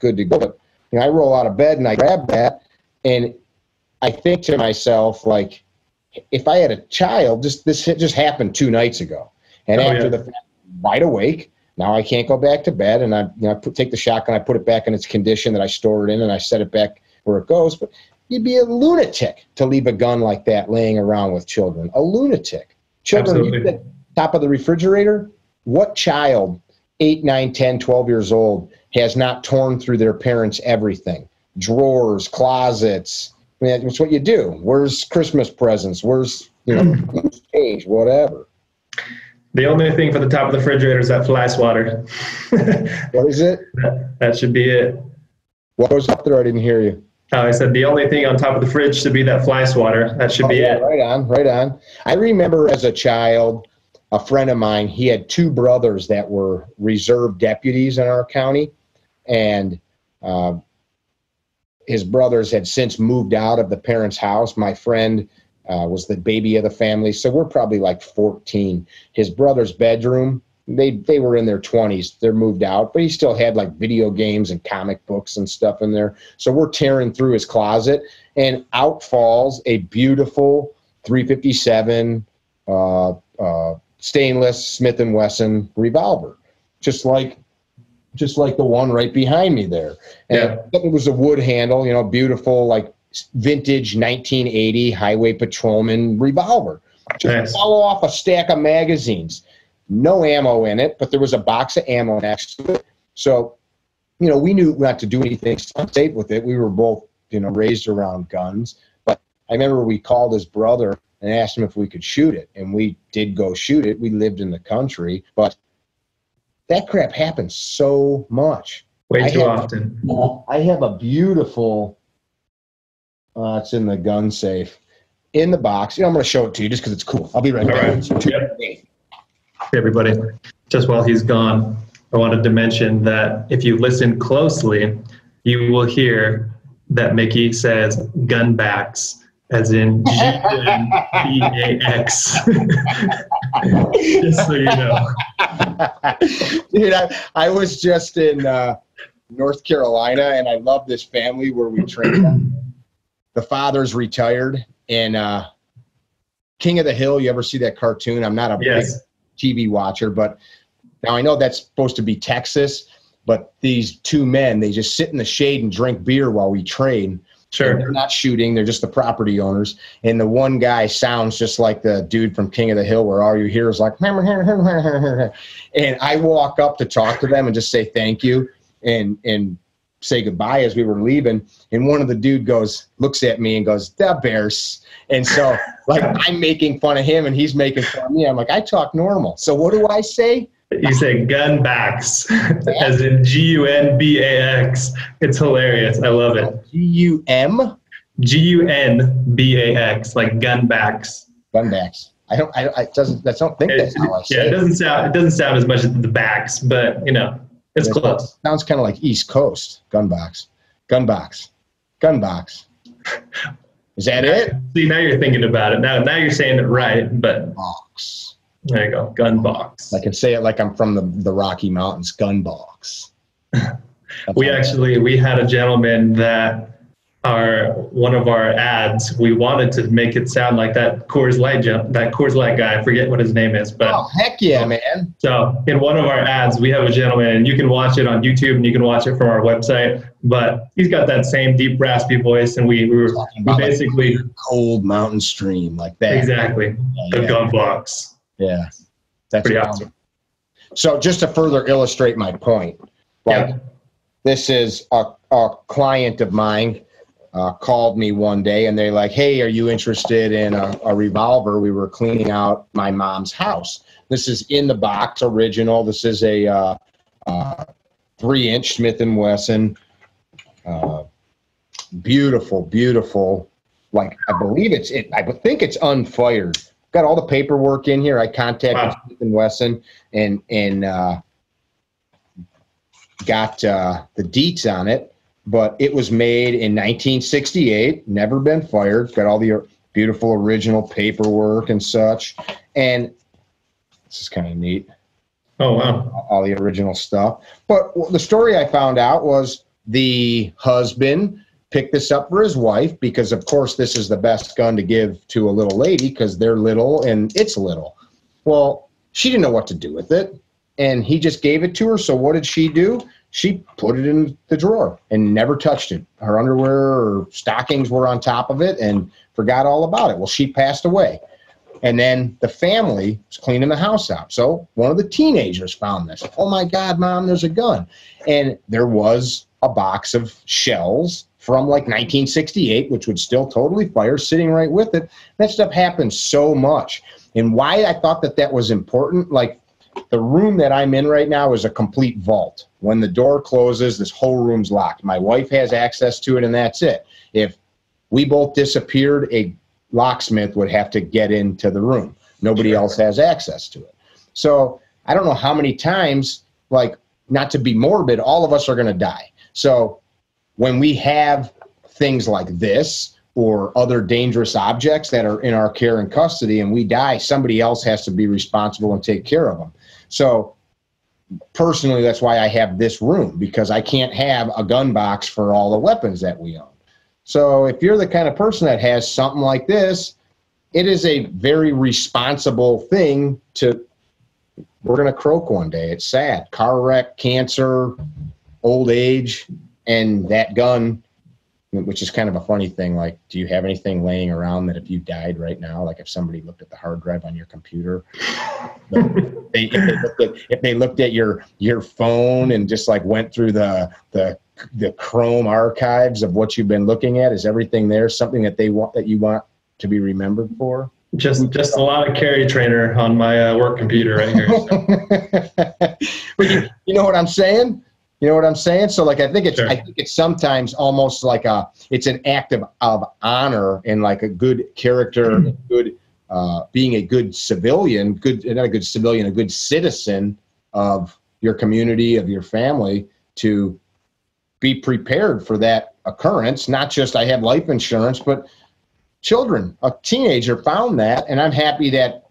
good to go. But I roll out of bed and I grab that, and I think to myself, like, if I had a child, this just happened 2 nights ago, and after the fact, wide awake. Now I can't go back to bed, and I take the shotgun, I put it back in its condition that I stored it in, and I set it back where it goes. But you'd be a lunatic to leave a gun like that laying around with children. A lunatic. Children, you at top of the refrigerator. What child, 8, 9, 10, 12 years old, has not torn through their parents' everything? Drawers, closets. I mean, that's what you do. Where's Christmas presents? Where's change? Whatever. The only thing for the top of the refrigerator is that fly swatter. What is it? That should be it. What was up there? I didn't hear you. I said the only thing on top of the fridge should be that fly swatter. That should be it. Right on, right on. I remember as a child, a friend of mine, he had 2 brothers that were reserve deputies in our county, and his brothers had since moved out of the parents' house. My friend was the baby of the family, so we're probably like 14. His brother's bedroom, they were in their 20s. They're moved out, but he still had like video games and comic books and stuff in there. So we're tearing through his closet, and out falls a beautiful 357 stainless Smith & Wesson revolver, just like the one right behind me there. And it was a wood handle, beautiful, like vintage 1980 highway patrolman revolver. Just follow off a stack of magazines. No ammo in it, but there was a box of ammo next to it. So, we knew not to do anything unsafe with it. We were both, raised around guns. But I remember we called his brother and asked him if we could shoot it. And we did go shoot it. We lived in the country. But that crap happens so much. Way too often. I have a beautiful, it's in the gun safe, in the box. I'm going to show it to you just because it's cool. I'll be right back. Hey, everybody. Just while he's gone, I wanted to mention that if you listen closely, you will hear that Mickey says gun backs as in G-U-N-B-A-X. Just so you know. Dude, I was just in North Carolina, and I love this family where we train them. The father's retired, and King of the Hill, you ever see that cartoon? I'm not a big TV watcher, but now I know that's supposed to be Texas, but these two men, they just sit in the shade and drink beer while we train. Sure. They're not shooting. They're just the property owners. And the one guy sounds just like the dude from King of the Hill, where all you hear is like, and I walk up to talk to them and just say thank you and say goodbye as we were leaving. And one of the dude looks at me and goes, "The Bears." And so like I'm making fun of him and he's making fun of me. I'm like, I talk normal. So what do I say? You say gun backs, as in G-U-N-B-A-X. It's hilarious. I love it. G-U-M? G-U-N-B-A-X, like gun backs. Gun backs. I don't think that's how I say it. It doesn't sound as much as the backs, but you know, it's close. Sounds kind of like East Coast. Gun box. Gun box. Gun box. Is that it? See, now you're thinking about it. Now you're saying it right, but box. There you go, gun box. I can say it like I'm from the Rocky Mountains. Gun box. We had a gentleman that one of our ads, we wanted to make it sound like that Coors Light guy. I forget what his name is, but oh heck yeah, man! So in one of our ads, we have a gentleman, and you can watch it on YouTube, and you can watch it from our website. But he's got that same deep, raspy voice, and we basically like cold mountain stream like that. Exactly, the gun box. Yeah, that's pretty awesome. So just to further illustrate my point, this is a client of mine called me one day and they're like, "Hey, are you interested in a revolver?" We were cleaning out my mom's house. This is in the box, original. This is a 3-inch Smith & Wesson. Beautiful, beautiful. Like I think it's unfired. Got all the paperwork in here. I contacted Smith & Wesson and got the deets on it, but it was made in 1968, never been fired. Got all the beautiful original paperwork and such. And this is kind of neat. Oh, wow. All the original stuff. But the story I found out was the husband picked this up for his wife because, of course, this is the best gun to give to a little lady because they're little and it's little. Well, she didn't know what to do with it, and he just gave it to her. So what did she do? She put it in the drawer and never touched it. Her underwear or stockings were on top of it and forgot all about it. Well, she passed away. And then the family was cleaning the house out. So one of the teenagers found this. "Oh, my God, Mom, there's a gun." And there was a box of shells from like 1968, which would still totally fire, sitting right with it. That stuff happens so much. And why I thought that was important, like the room that I'm in right now is a complete vault. When the door closes, this whole room's locked. My wife has access to it, and that's it. If we both disappeared, a locksmith would have to get into the room. Nobody else has access to it. So I don't know how many times, like, not to be morbid, all of us are going to die. So when we have things like this or other dangerous objects that are in our care and custody and we die, somebody else has to be responsible and take care of them. So personally, that's why I have this room, because I can't have a gun box for all the weapons that we own. So if you're the kind of person that has something like this, it is a very responsible thing to, we're going to croak one day. It's sad. Car wreck, cancer, old age, and that gun, which is kind of a funny thing. Like, do you have anything laying around that if you died right now, like if somebody looked at the hard drive on your computer, if they looked at your phone and just like went through the Chrome archives of what you've been looking at, is everything there something that you want to be remembered for? Just a lot of CarryTrainer on my work computer right here. So. But you know what I'm saying? You know what I'm saying? So like, I think Sure. it's sometimes almost like it's an act of honor and like a good character, good being a good civilian, not a good civilian, a good citizen of your community, of your family, to be prepared for that occurrence. Not just I have life insurance, but children, a teenager found that, and I'm happy that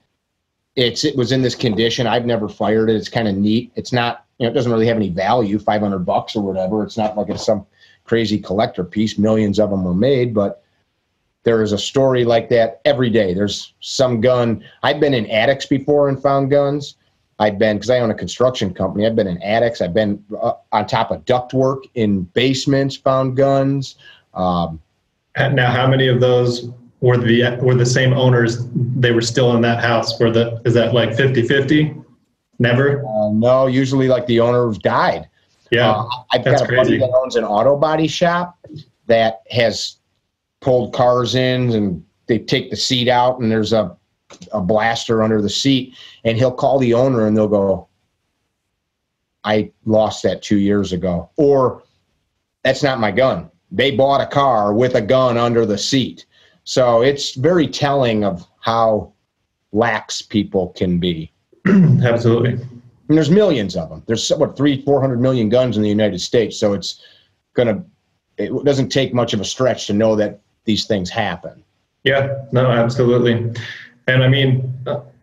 it was in this condition. I've never fired it. It's kind of neat. It's not, it doesn't really have any value, $500 or whatever. It's not like it's some crazy collector piece. Millions of them were made, but there is a story like that every day. There's some gun. I've been in attics before and found guns. Because I own a construction company, I've been in attics. I've been on top of ductwork in basements, found guns. Now, how many of those were the same owners? They were still in that house. Is that like 50-50? Never? No, usually like the owner died. Yeah, I've got a buddy that owns an auto body shop that has pulled cars in, and they take the seat out, and there's a blaster under the seat, and he'll call the owner and they'll go, I lost that 2 years ago. Or that's not my gun. They bought a car with a gun under the seat. So it's very telling of how lax people can be. Absolutely. And there's millions of them. There's 300-400 million guns in the United States. So it doesn't take much of a stretch to know that these things happen. Yeah, no, absolutely. And I mean,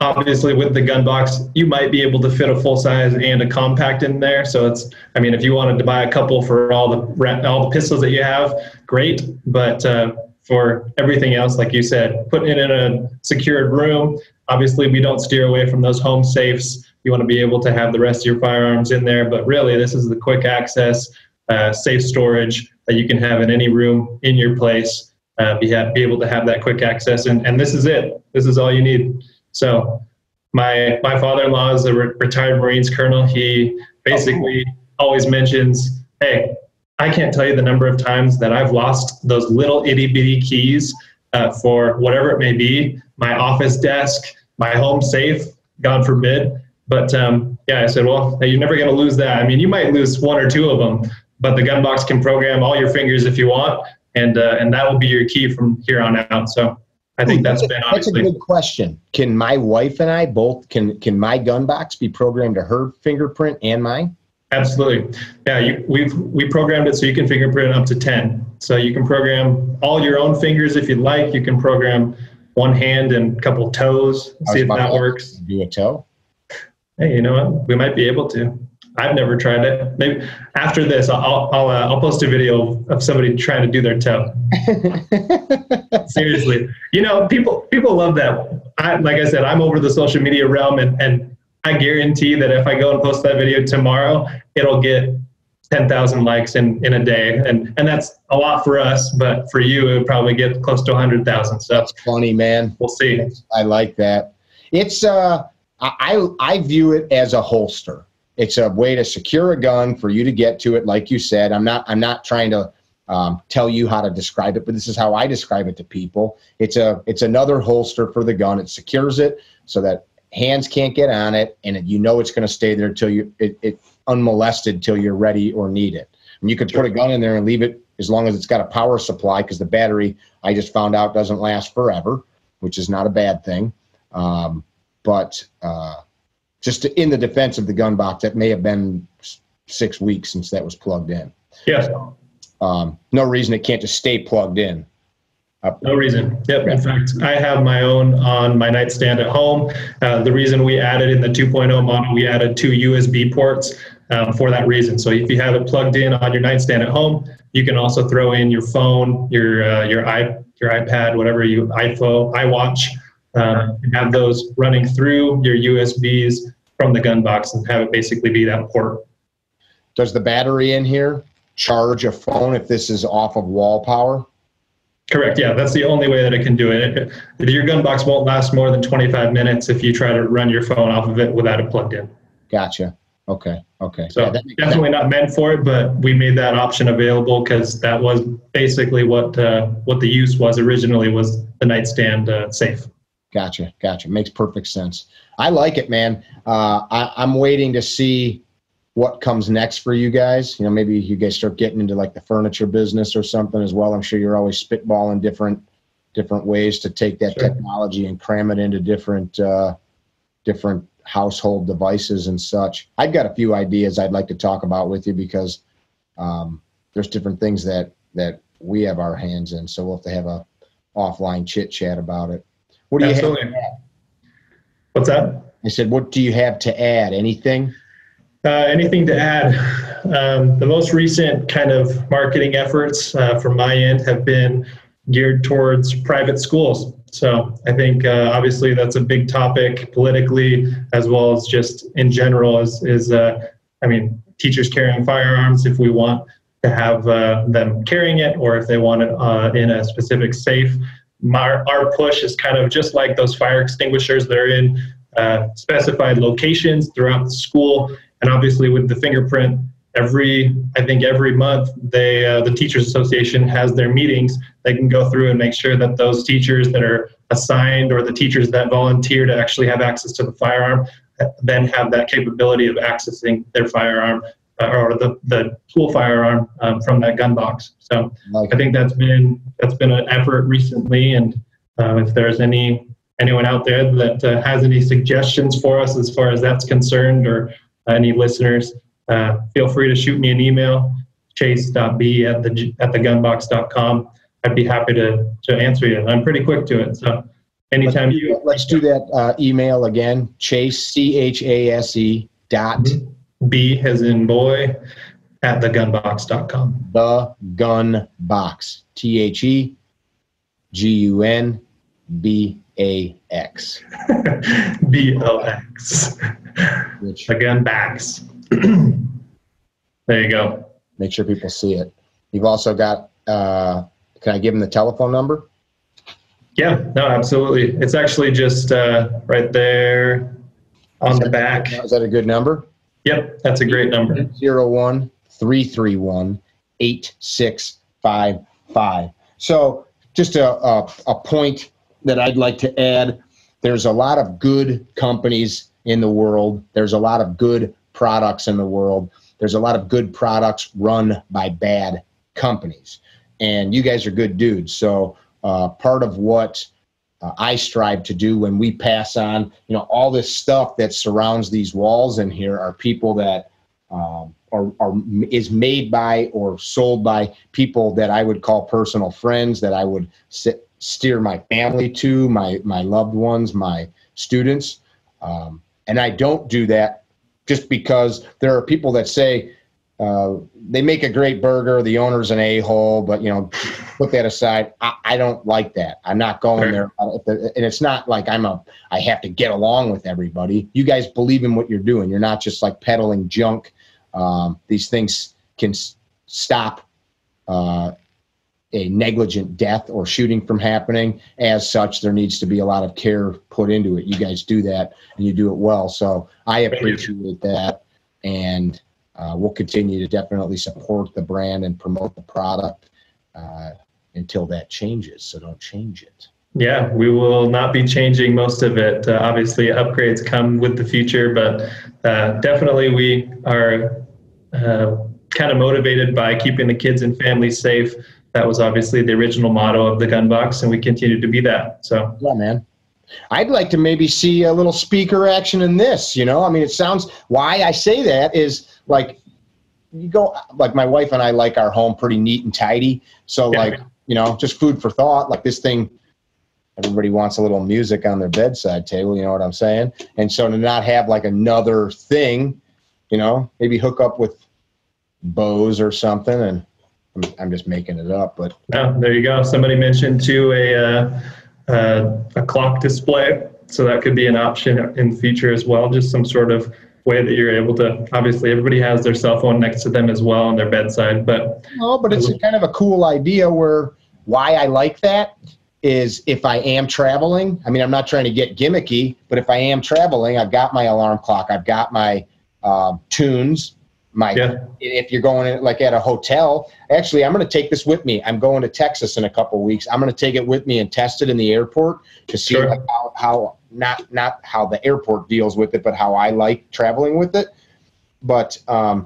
obviously with the gun box, you might be able to fit a full size and a compact in there. So if you wanted to buy a couple for all the pistols that you have, great. But for everything else, like you said, putting it in a secured room, obviously we don't steer away from those home safes. You want to be able to have the rest of your firearms in there. But really, this is the quick access, safe storage that you can have in any room in your place. Be able to have that quick access, and this is it. This is all you need. So my father-in-law is a retired Marines colonel. He basically always mentions, hey, I can't tell you the number of times that I've lost those little itty-bitty keys for whatever it may be, my office desk, my home safe, God forbid. But I said, well, you're never going to lose that. I mean, you might lose one or two of them, but the gun box can program all your fingers if you want. And that will be your key from here on out. So I think that's a good question. Can my wife and I both, can my gun box be programmed to her fingerprint and mine? Absolutely. Yeah, we programmed it so you can fingerprint up to 10. So you can program all your own fingers if you'd like. You can program one hand and a couple toes. See if that works. Do a toe? Hey, you know what? We might be able to. I've never tried it. Maybe after this, I'll post a video of somebody trying to do their toe. Seriously, people love that. Like I said, I'm over the social media realm, and I guarantee that if I go and post that video tomorrow, it'll get 10,000 likes in a day, and that's a lot for us, but for you, it would probably get close to 100,000. So that's funny, man. We'll see. I like that. It's I view it as a holster. It's a way to secure a gun for you to get to it. Like you said, I'm not trying to tell you how to describe it, but this is how I describe it to people. It's another holster for the gun. It secures it so that hands can't get on it, and it's going to stay there till it unmolested till you're ready or need it. And you could put a gun in there and leave it as long as it's got a power supply, because the battery, I just found out, doesn't last forever, which is not a bad thing. Just in the defense of the gun box, that may have been 6 weeks since that was plugged in. Yeah. No reason it can't just stay plugged in. No reason. Yep. In fact, I have my own on my nightstand at home. The reason we added in the 2.0 model, we added 2 USB ports for that reason. So if you have it plugged in on your nightstand at home, you can also throw in your phone, your iPad, whatever iWatch, and have those running through your USBs from the gun box and have it basically be that port. Does the battery in here charge a phone if this is off of wall power? Correct. Yeah, that's the only way that it can do it. Your gun box won't last more than 25 minutes if you try to run your phone off of it without it plugged in. Gotcha. Okay. So definitely not meant for it, but we made that option available because that was basically what the use was originally, was the nightstand safe. Gotcha. Makes perfect sense. I like it, man. I'm waiting to see what comes next for you guys. Maybe you guys start getting into like the furniture business or something as well. I'm sure you're always spitballing different ways to take that technology and cram it into different household devices and such. I've got a few ideas I'd like to talk about with you because there's different things that we have our hands in. So we'll have to have a offline chit chat about it. What do you have to add? What's that? I said, what do you have to add? Anything? Anything to add? The most recent kind of marketing efforts from my end have been geared towards private schools. So I think obviously that's a big topic politically, as well as just in general, I mean, teachers carrying firearms, if we want to have them carrying it, or if they want it in a specific safe. Our push is kind of just like those fire extinguishers. They're in specified locations throughout the school. And obviously with the fingerprint, every month, the Teachers Association has their meetings. They can go through and make sure that those teachers that are assigned, or the teachers that volunteer to actually have access to the firearm, then have that capability of accessing their firearm or the school firearm from that gun box. So I think that's been an effort recently. And if there's anyone out there that has any suggestions for us as far as that's concerned, or any listeners, feel free to shoot me an email, chase.b@thegunbox.com. I'd be happy to answer you. I'm pretty quick to it. So anytime let's do that email again, Chase, CHASE dot B as in boy at thegunbox.com. The Gun Box, TheGunBax. BOX. The Gun Box. There you go. Make sure people see it. You've also got, can I give them the telephone number? Yeah, no, absolutely. It's actually just right there on the back. Is that a good number? Yep, that's a great number. 801-331-8655. So just a point that I'd like to add, there's a lot of good companies in the world. There's a lot of good products in the world. There's a lot of good products run by bad companies. And you guys are good dudes. So part of what I strive to do when we pass on, all this stuff that surrounds these walls in here are people that is made by or sold by people that I would call personal friends, that I would steer my family to, my loved ones, my students. And I don't do that just because there are people that say they make a great burger, the owner's an a-hole, but put that aside. I don't like that. I'm not going there. And it's not like I have to get along with everybody. You guys believe in what you're doing. You're not just like peddling junk. These things can stop a negligent death or shooting from happening. As such, there needs to be a lot of care put into it. You guys do that, and you do it well. So I appreciate that, and we'll continue to definitely support the brand and promote the product until that changes. So don't change it. Yeah, we will not be changing most of it. Obviously, upgrades come with the future, but definitely we are kind of motivated by keeping the kids and families safe. That was obviously the original motto of the Gun Box, and we continue to be that. So yeah, man. I'd like to maybe see a little speaker action in this. I mean, it sounds. Why I say that is like you go. Like my wife and I like our home pretty neat and tidy. So like just food for thought. Like this thing. Everybody wants a little music on their bedside table, you know what I'm saying? And so to not have like another thing, maybe hook up with Bose or something, and I'm just making it up, but there you go. Somebody mentioned too a clock display, so that could be an option in the future as well. Just some sort of way that you're able to. Obviously, everybody has their cell phone next to them as well on their bedside, but it's kind of a cool idea. Why I like that is if I am traveling. I mean, I'm not trying to get gimmicky, but if I am traveling, I've got my alarm clock, I've got my tunes. If you're going like at a hotel, actually, I'm going to take this with me. I'm going to Texas in a couple of weeks. I'm going to take it with me and test it in the airport to see like how not how the airport deals with it, but how I like traveling with it. But I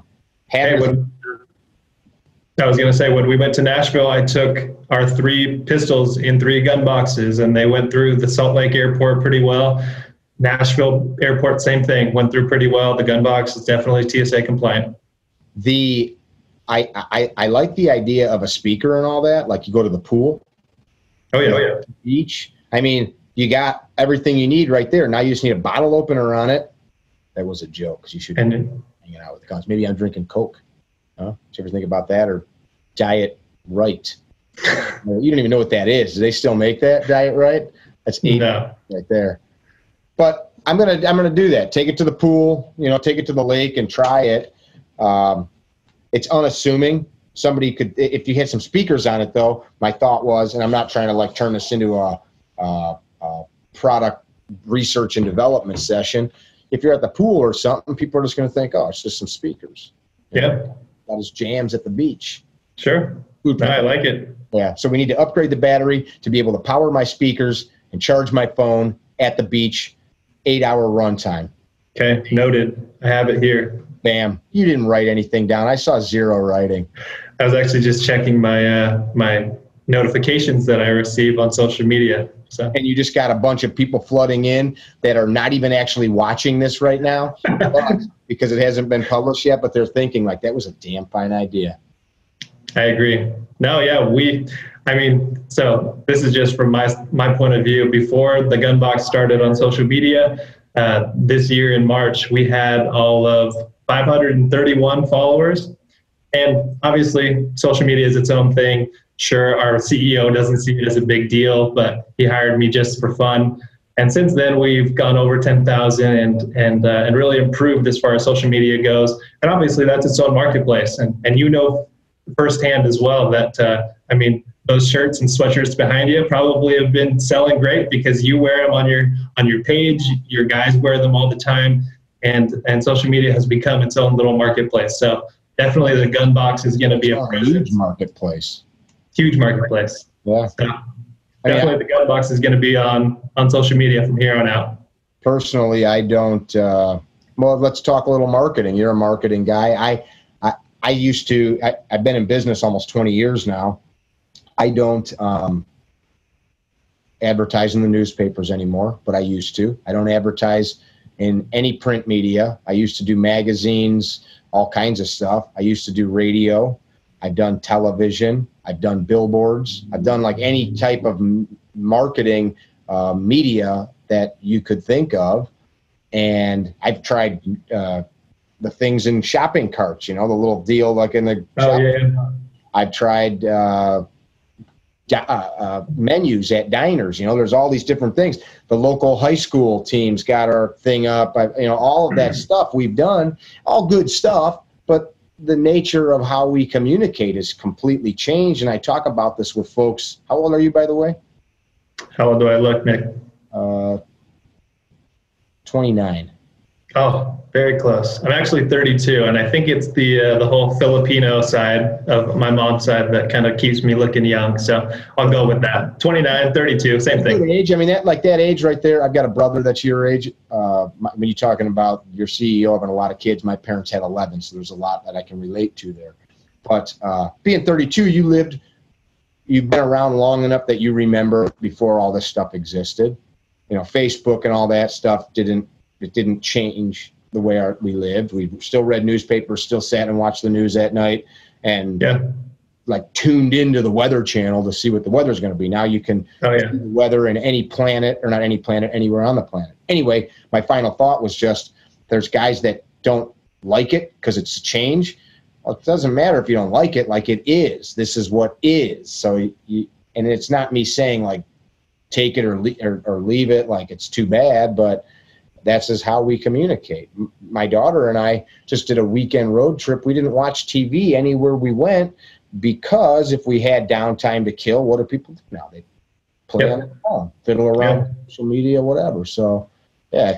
was going to say, when we went to Nashville, I took our 3 pistols in 3 gun boxes, and they went through the Salt Lake airport pretty well. Nashville airport, same thing, went through pretty well. The gun box is definitely TSA compliant. I like the idea of a speaker and all that. Like you go to the pool Oh yeah. Beach. I mean, you got everything you need right there. Now you just need a bottle opener on it. That was a joke because you should be hanging out with the guys. Maybe I'm drinking Coke. Huh? Did you ever think about that? Or Diet Right? You don't even know what that is. Do they still make that Diet Right? That's 80 right there. But I'm gonna do that. Take it to the pool. Take it to the lake and try it. It's unassuming. Somebody could, if you had some speakers on it, though. My thought was, and I'm not trying to turn this into a product research and development session. If you're at the pool or something, people are just going to think, oh, it's just some speakers. Yeah. That is jams at the beach. Sure. I like it. Yeah. So we need to upgrade the battery to be able to power my speakers and charge my phone at the beach. 8-hour runtime. Okay. Noted. I have it here. Bam. You didn't write anything down. I saw 0 writing. I was actually just checking my my notifications that I receive on social media. So. And you just got a bunch of people flooding in that are not even actually watching this right now because it hasn't been published yet, but they're thinking that was a damn fine idea. I agree. No, yeah, so this is just from my point of view. Before the Gun Box started on social media, this year in March, we had all of 531 followers. And obviously, social media is its own thing. Sure, our CEO doesn't see it as a big deal, but he hired me just for fun. And since then, we've gone over 10,000 and really improved as far as social media goes. And obviously, that's its own marketplace. And firsthand as well that, those shirts and sweatshirts behind you probably have been selling great because you wear them on your page. Your guys wear them all the time. And social media has become its own little marketplace. So definitely the Gun Box is going to be a huge marketplace. Huge marketplace. Yeah. So definitely the Gun Box is going to be on social media from here on out. Personally, I don't, let's talk a little marketing. You're a marketing guy. I've been in business almost 20 years now. I don't advertise in the newspapers anymore, but I used to. I don't advertise in any print media. I used to do magazines, all kinds of stuff. I used to do radio. I've done television. I've done billboards. I've done any type of marketing media that you could think of. And I've tried the things in shopping carts, the little deal in the shopping cart. I've tried menus at diners. There's all these different things. The local high school teams got our thing up. All of that stuff we've done, all good stuff, but the nature of how we communicate has completely changed. And I talk about this with folks. How old are you, by the way? How old do I look, Nick? 29. Oh, very close. I'm actually 32, and I think it's the whole Filipino side of my mom's side that kind of keeps me looking young. So I'll go with that. 29, 32, same thing. Age. That age right there. I've got a brother that's your age. When you're talking about your CEO having a lot of kids, my parents had 11, so there's a lot that I can relate to there. But being 32, you've been around long enough that you remember before all this stuff existed. Facebook and all that stuff didn't change the way we lived. We still read newspapers, still sat and watched the news at night, and tuned into the Weather Channel to see what the weather's going to be. Now you can see the weather in any planet, or not any planet, anywhere on the planet. Anyway, my final thought was just there's guys that don't like it because it's a change. Well, it doesn't matter if you don't like it. It is. This is what is. So and it's not me saying take it or leave it. It's too bad, but that's just how we communicate. My daughter and I just did a weekend road trip. We didn't watch TV anywhere we went because if we had downtime to kill, what do people do now? They play on their phone, fiddle around social media, whatever. So, yeah,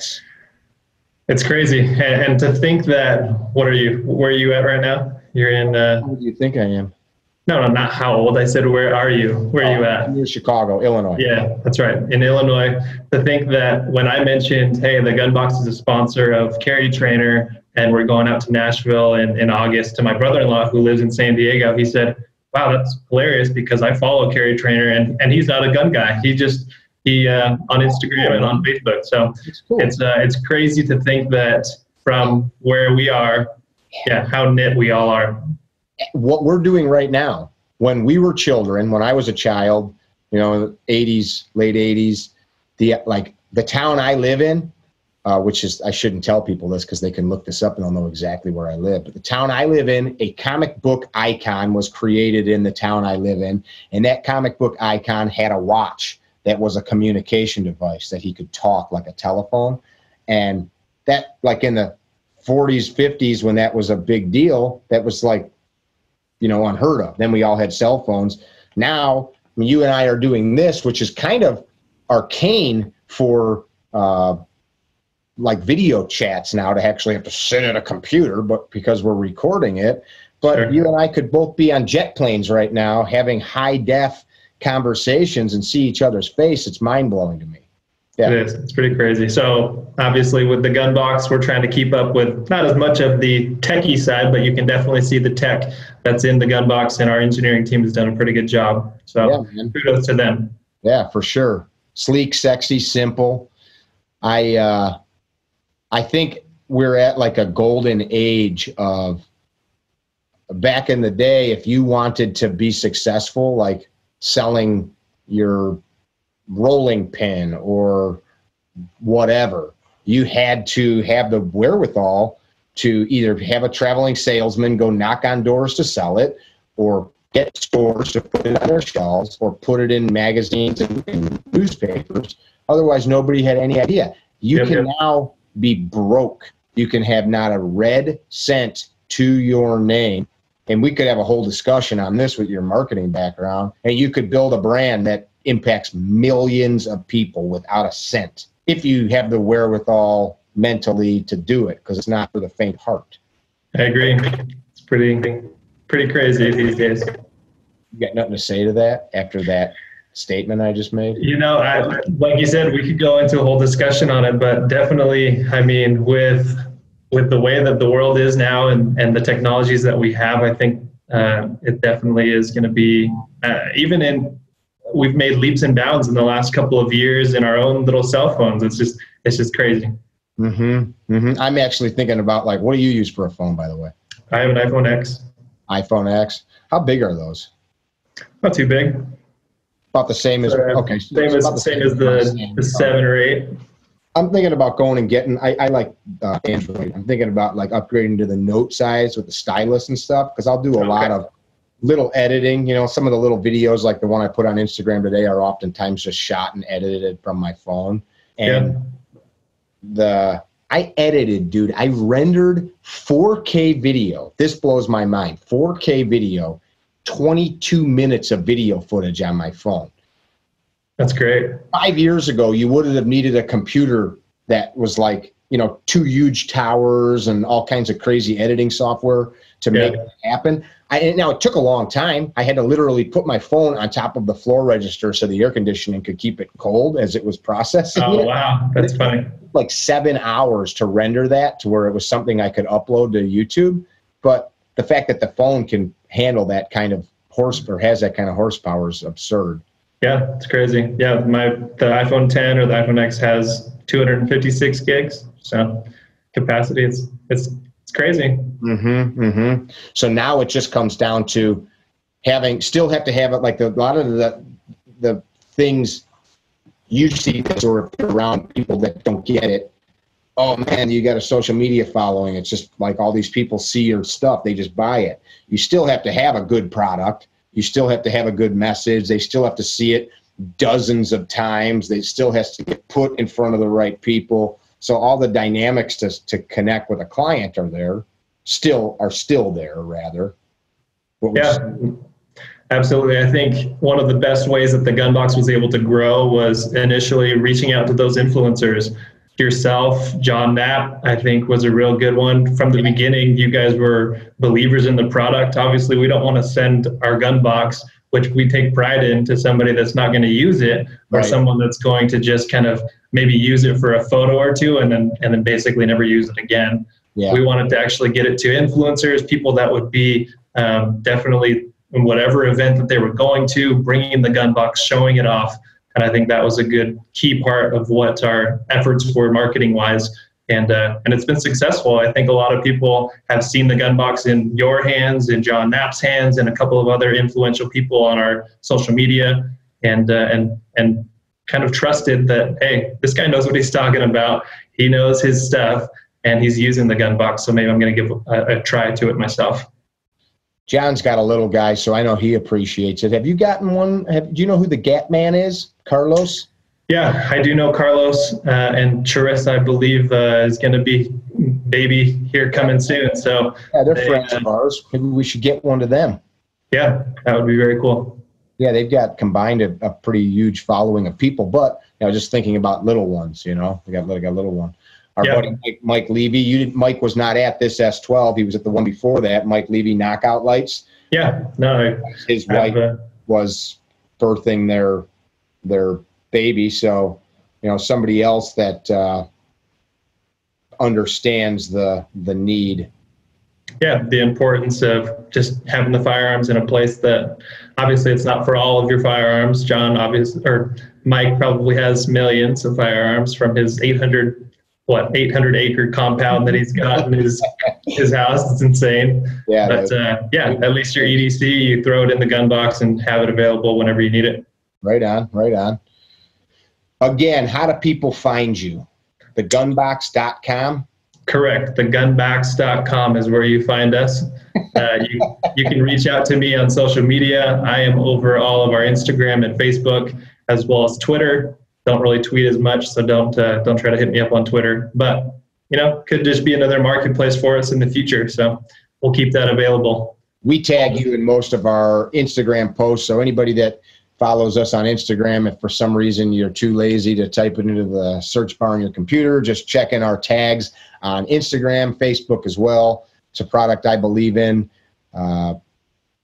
it's crazy. And to think that, where are you at right now? You're in... How do you think I am? No, not how old. I said, where are you? Where are you at? I'm in Chicago, Illinois. Yeah, that's right. In Illinois. To think that when I mentioned, hey, the Gun Box is a sponsor of CarryTrainer, and we're going out to Nashville in August, to my brother-in-law who lives in San Diego, he said, wow, that's hilarious because I follow CarryTrainer, and he's not a gun guy. He on Instagram and on Facebook. So cool. It's crazy to think that from where we are, how knit we all are. What we're doing right now, when we were children, when I was a child, you know, 80s, late 80s. The town I live in, which is, I shouldn't tell people this because they can look this up and they'll know exactly where I live. But the town I live in, a comic book icon was created in the town I live in. And that comic book icon had a watch that was a communication device that he could talk like a telephone. And that, like in the 40s, 50s, when that was a big deal, that was like, you know, unheard of. Then we all had cell phones. Now, you and I are doing this, which is kind of arcane for like video chats now, to actually have to sit at a computer, but because we're recording it. But sure, you and I could both be on jet planes right now having high def conversations and see each other's face. It's mind blowing to me. Yeah. It is. It's pretty crazy. So obviously with the gun box, we're trying to keep up with not as much of the techie side, but you can definitely see the tech that's in the gun box, and our engineering team has done a pretty good job. So yeah, kudos to them. Yeah, for sure. Sleek, sexy, simple. I think we're at like a golden age of, back in the day, if you wanted to be successful, like selling your rolling pin or whatever, you had to have the wherewithal to either have a traveling salesman go knock on doors to sell it, or get stores to put it on their shelves, or put it in magazines and newspapers. Otherwise, nobody had any idea. You can now be broke. You can have not a red cent to your name. And we could have a whole discussion on this with your marketing background. And you could build a brand that impacts millions of people without a cent, if you have the wherewithal mentally to do it, because it's not for the faint heart. I agree. It's pretty crazy these days. You got nothing to say to that after that statement I just made? You know, like you said, we could go into a whole discussion on it, but definitely, I mean, with the way that the world is now and the technologies that we have, I think it definitely is going to be, we've made leaps and bounds in the last couple of years in our own little cell phones. It's just crazy. I'm actually thinking about, like, what do you use for a phone, by the way? I have an iPhone X. iPhone X. How big are those? Not too big. About the same as, okay. Same as the 7 or 8. I'm thinking about going and getting, I like Android. I'm thinking about like upgrading to the Note size with the stylus and stuff, because I'll do a lot of little editing. You know, some of the little videos like the one I put on Instagram today are oftentimes just shot and edited from my phone. And I edited, dude, I rendered 4K video. This blows my mind. 4K video, 22 minutes of video footage on my phone. That's great. 5 years ago, you would have needed a computer that was like, you know, 2 huge towers and all kinds of crazy editing software to make it happen. Now, it took a long time. I had to literally put my phone on top of the floor register so the air conditioning could keep it cold as it was processing. Oh, wow. That's funny. Like 7 hours to render that to where it was something I could upload to YouTube. But the fact that the phone can handle that kind of horsepower, has that kind of horsepower, is absurd. Yeah, it's crazy. Yeah, the iPhone 10 or the iPhone X has 256 gigs. So capacity, it's crazy. So now it just comes down to still have to have it, like a lot of the things you see or around people that don't get it. Oh man, you got a social media following. It's just like all these people see your stuff, they just buy it. You still have to have a good product. You still have to have a good message. They still have to see it dozens of times. They still has to get put in front of the right people. So all the dynamics to connect with a client are still there, rather. Yeah, absolutely. I think one of the best ways that the Gunbox was able to grow was initially reaching out to those influencers. Yourself, John Knapp, I think, was a real good one. From the beginning, you guys were believers in the product. Obviously, we don't want to send our gun box, which we take pride in, to somebody that's not going to use it, or someone that's going to just kind of maybe use it for a photo or two and then basically never use it again. Yeah. We wanted to actually get it to influencers, people that would be definitely in whatever event that they were going to, bringing the gun box, showing it off. And I think that was a good key part of what our efforts were marketing-wise. And it's been successful. I think a lot of people have seen the gun box in your hands, in John Knapp's hands, and a couple of other influential people on our social media. and kind of trusted that, hey, this guy knows what he's talking about. He knows his stuff, and he's using the gun box. So maybe I'm going to give a try to it myself. John's got a little guy, so I know he appreciates it. Have you gotten one? Do you know who the Gap Man is? Carlos? Yeah, I do know Carlos, and Charissa, I believe, is going to be baby here coming soon. So yeah, they're friends of ours. Maybe we should get one to them. Yeah, that would be very cool. Yeah, they've got combined a pretty huge following of people, but just thinking about little ones, they got a little one. Our buddy Mike Levy, Mike was not at this S12. He was at the one before that, Mike Levy Knockout Lights. Yeah, no. His wife was birthing their baby, so somebody else that understands the need. Yeah, the importance of just having the firearms in a place that obviously it's not for all of your firearms. John, or Mike probably has millions of firearms from his 800-acre compound that he's got in his house. It's insane. Yeah, but at least your EDC, you throw it in the gun box and have it available whenever you need it. Right on, right on. Again, how do people find you? Thegunbox.com? Correct. Thegunbox.com is where you find us. You can reach out to me on social media. I am over all of our Instagram and Facebook, as well as Twitter. Don't really tweet as much, so don't try to hit me up on Twitter. But could just be another marketplace for us in the future. So we'll keep that available. We tag you in most of our Instagram posts, so anybody that follows us on Instagram, if for some reason you're too lazy to type it into the search bar on your computer, just check in our tags on Instagram, Facebook as well. It's a product I believe in.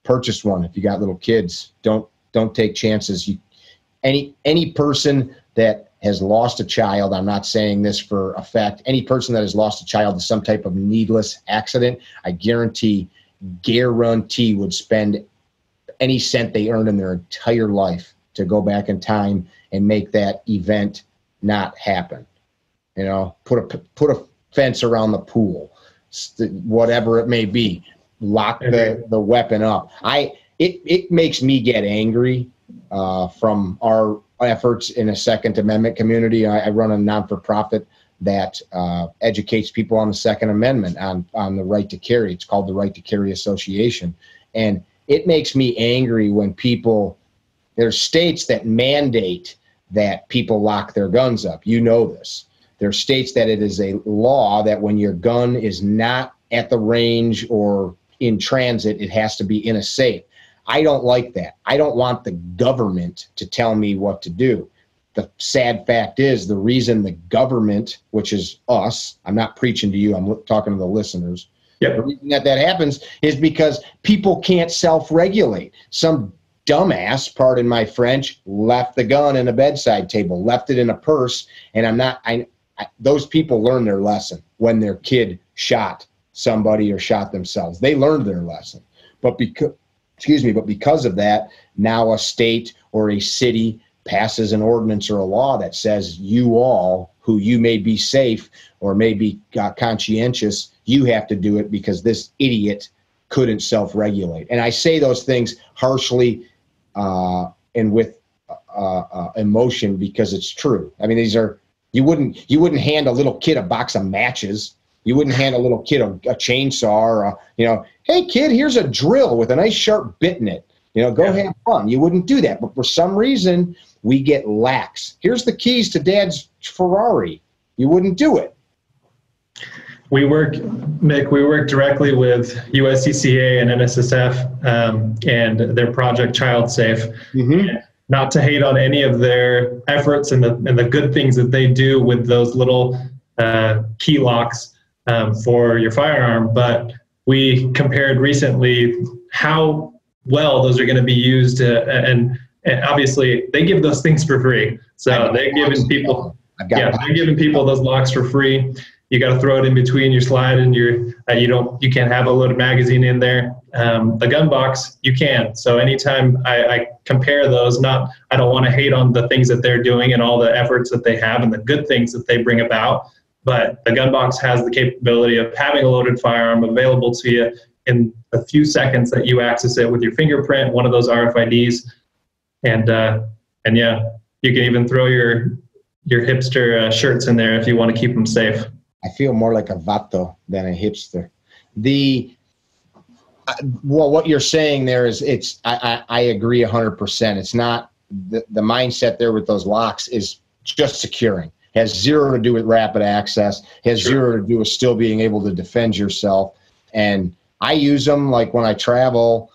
Purchase one if you got little kids. Don't take chances. Any person that has lost a child, I'm not saying this for a fact, any person that has lost a child to some type of needless accident, I guarantee would spend any cent they earned in their entire life to go back in time and make that event not happen. Put a fence around the pool, whatever it may be. Lock the weapon up. It makes me get angry from our efforts in a Second Amendment community. I run a non-for-profit that educates people on the Second Amendment, on the right to carry. It's called the Right to Carry Association. And it makes me angry when there's states that mandate that people lock their guns up. You know this. There are states that it is a law that when your gun is not at the range or in transit, it has to be in a safe. I don't like that. I don't want the government to tell me what to do. The sad fact is the reason the government, which is us, I'm not preaching to you, I'm talking to the listeners. Yep. The reason that happens is because people can't self-regulate. Some dumbass, pardon my French, left the gun in a bedside table, left it in a purse, and those people learn their lesson when their kid shot somebody or shot themselves. They learned their lesson. But because of that, now a state or a city passes an ordinance or a law that says you all, who you may be safe or may be conscientious, you have to do it because this idiot couldn't self-regulate. And I say those things harshly and with emotion because it's true. I mean, you wouldn't hand a little kid a box of matches. You wouldn't hand a little kid a chainsaw or hey kid, here's a drill with a nice sharp bit in it. Go have fun. You wouldn't do that. But for some reason, we get lax. Here's the keys to Dad's Ferrari. You wouldn't do it. Mick, we work directly with USCCA and NSSF and their Project Child Safe. Mm-hmm. Not to hate on any of their efforts and the good things that they do with those little key locks for your firearm, but we compared recently how well those are going to be used, and obviously they give those things for free. So they're giving people those locks for free. You got to throw it in between your slide and you can't have a loaded magazine in there. The gun box, you can. So anytime I compare those, I don't want to hate on the things that they're doing and all the efforts that they have and the good things that they bring about, but the gun box has the capability of having a loaded firearm available to you in a few seconds that you access it with your fingerprint, one of those RFIDs. And And yeah, you can even throw your hipster shirts in there if you want to keep them safe. I feel more like a vato than a hipster. Well, what you're saying there is I agree 100%. It's not the mindset there with those locks is just securing. Has zero to do with rapid access, has zero to do with still being able to defend yourself. And I use them like when I travel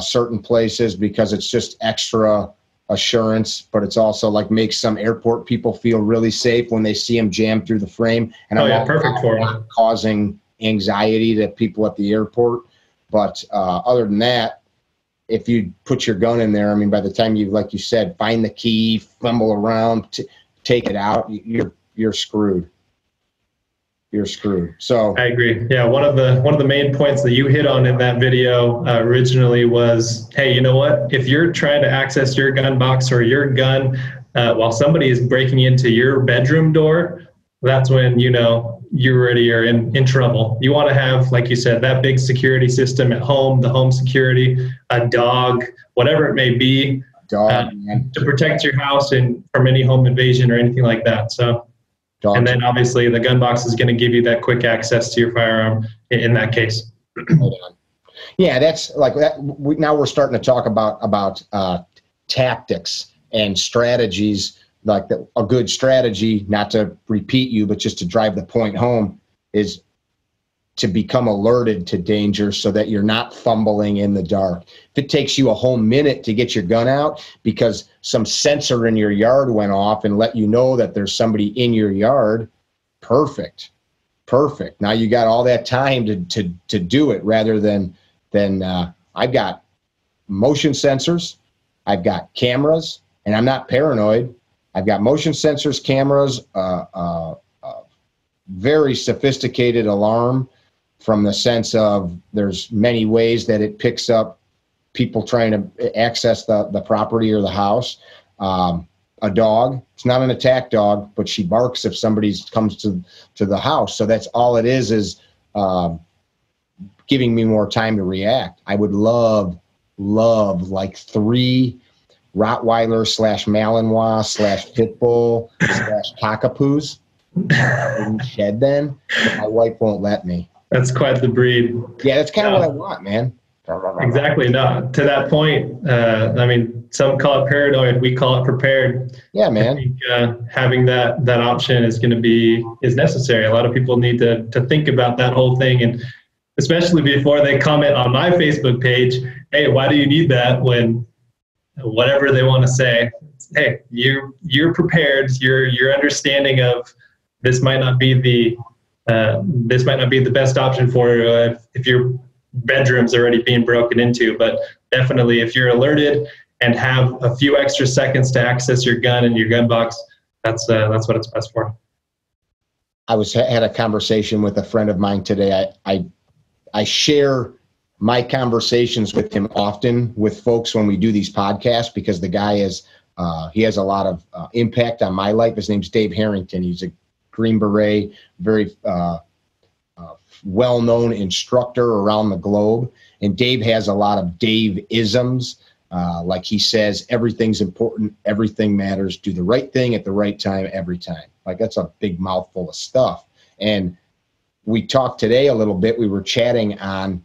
certain places because it's just extra assurance, but it's also like makes some airport people feel really safe when they see them jam through the frame. And perfect for them. Causing anxiety to people at the airport. But other than that, if you put your gun in there, I mean, by the time you, like you said, find the key, fumble around, take it out, you're screwed. You're screwed. So I agree. Yeah, one of the main points that you hit on in that video originally was, hey, you know what? If you're trying to access your gun box or your gun while somebody is breaking into your bedroom door, that's when you know you already are in trouble. You want to have, like you said, that big security system at home, the home security, a dog, whatever it may be, to protect your house and from any home invasion or anything like that. So, and then obviously the gun box is going to give you that quick access to your firearm in that case. Yeah, that's like that. Now we're starting to talk about tactics and strategies. Like a good strategy, not to repeat you, but just to drive the point home, is to become alerted to danger so that you're not fumbling in the dark. If it takes you a whole minute to get your gun out because some sensor in your yard went off and let you know that there's somebody in your yard, perfect. Now you got all that time to do it rather than I've got motion sensors, I've got cameras, and I'm not paranoid. I've got motion sensors, cameras, very sophisticated alarm from the sense of there's many ways that it picks up people trying to access the property or the house. A dog, it's not an attack dog, but she barks if somebody comes to the house. So that's all it is giving me more time to react. I would love like 3 Rottweiler / Malinois / Pitbull / Cockapoos in shed then, but my wife won't let me. That's quite the breed. Yeah, that's kind of what I want, man. Exactly. No, to that point, I mean, some call it paranoid, we call it prepared. Yeah, man. I think having that option is necessary. A lot of people need to think about that whole thing, and especially before they comment on my Facebook page, hey, why do you need that when whatever they want to say, hey, you're prepared. Your understanding of this might not be the best option for you if your bedroom's already being broken into. But definitely, if you're alerted and have a few extra seconds to access your gun and your gun box, that's what it's best for. I had a conversation with a friend of mine today. I share my conversations with him often with folks when we do these podcasts because the guy he has a lot of impact on my life. His name's Dave Harrington. He's a Green Beret, very well-known instructor around the globe. And Dave has a lot of Dave-isms. Like he says, everything's important, everything matters, do the right thing at the right time every time. Like that's a big mouthful of stuff. And we talked today a little bit, we were chatting on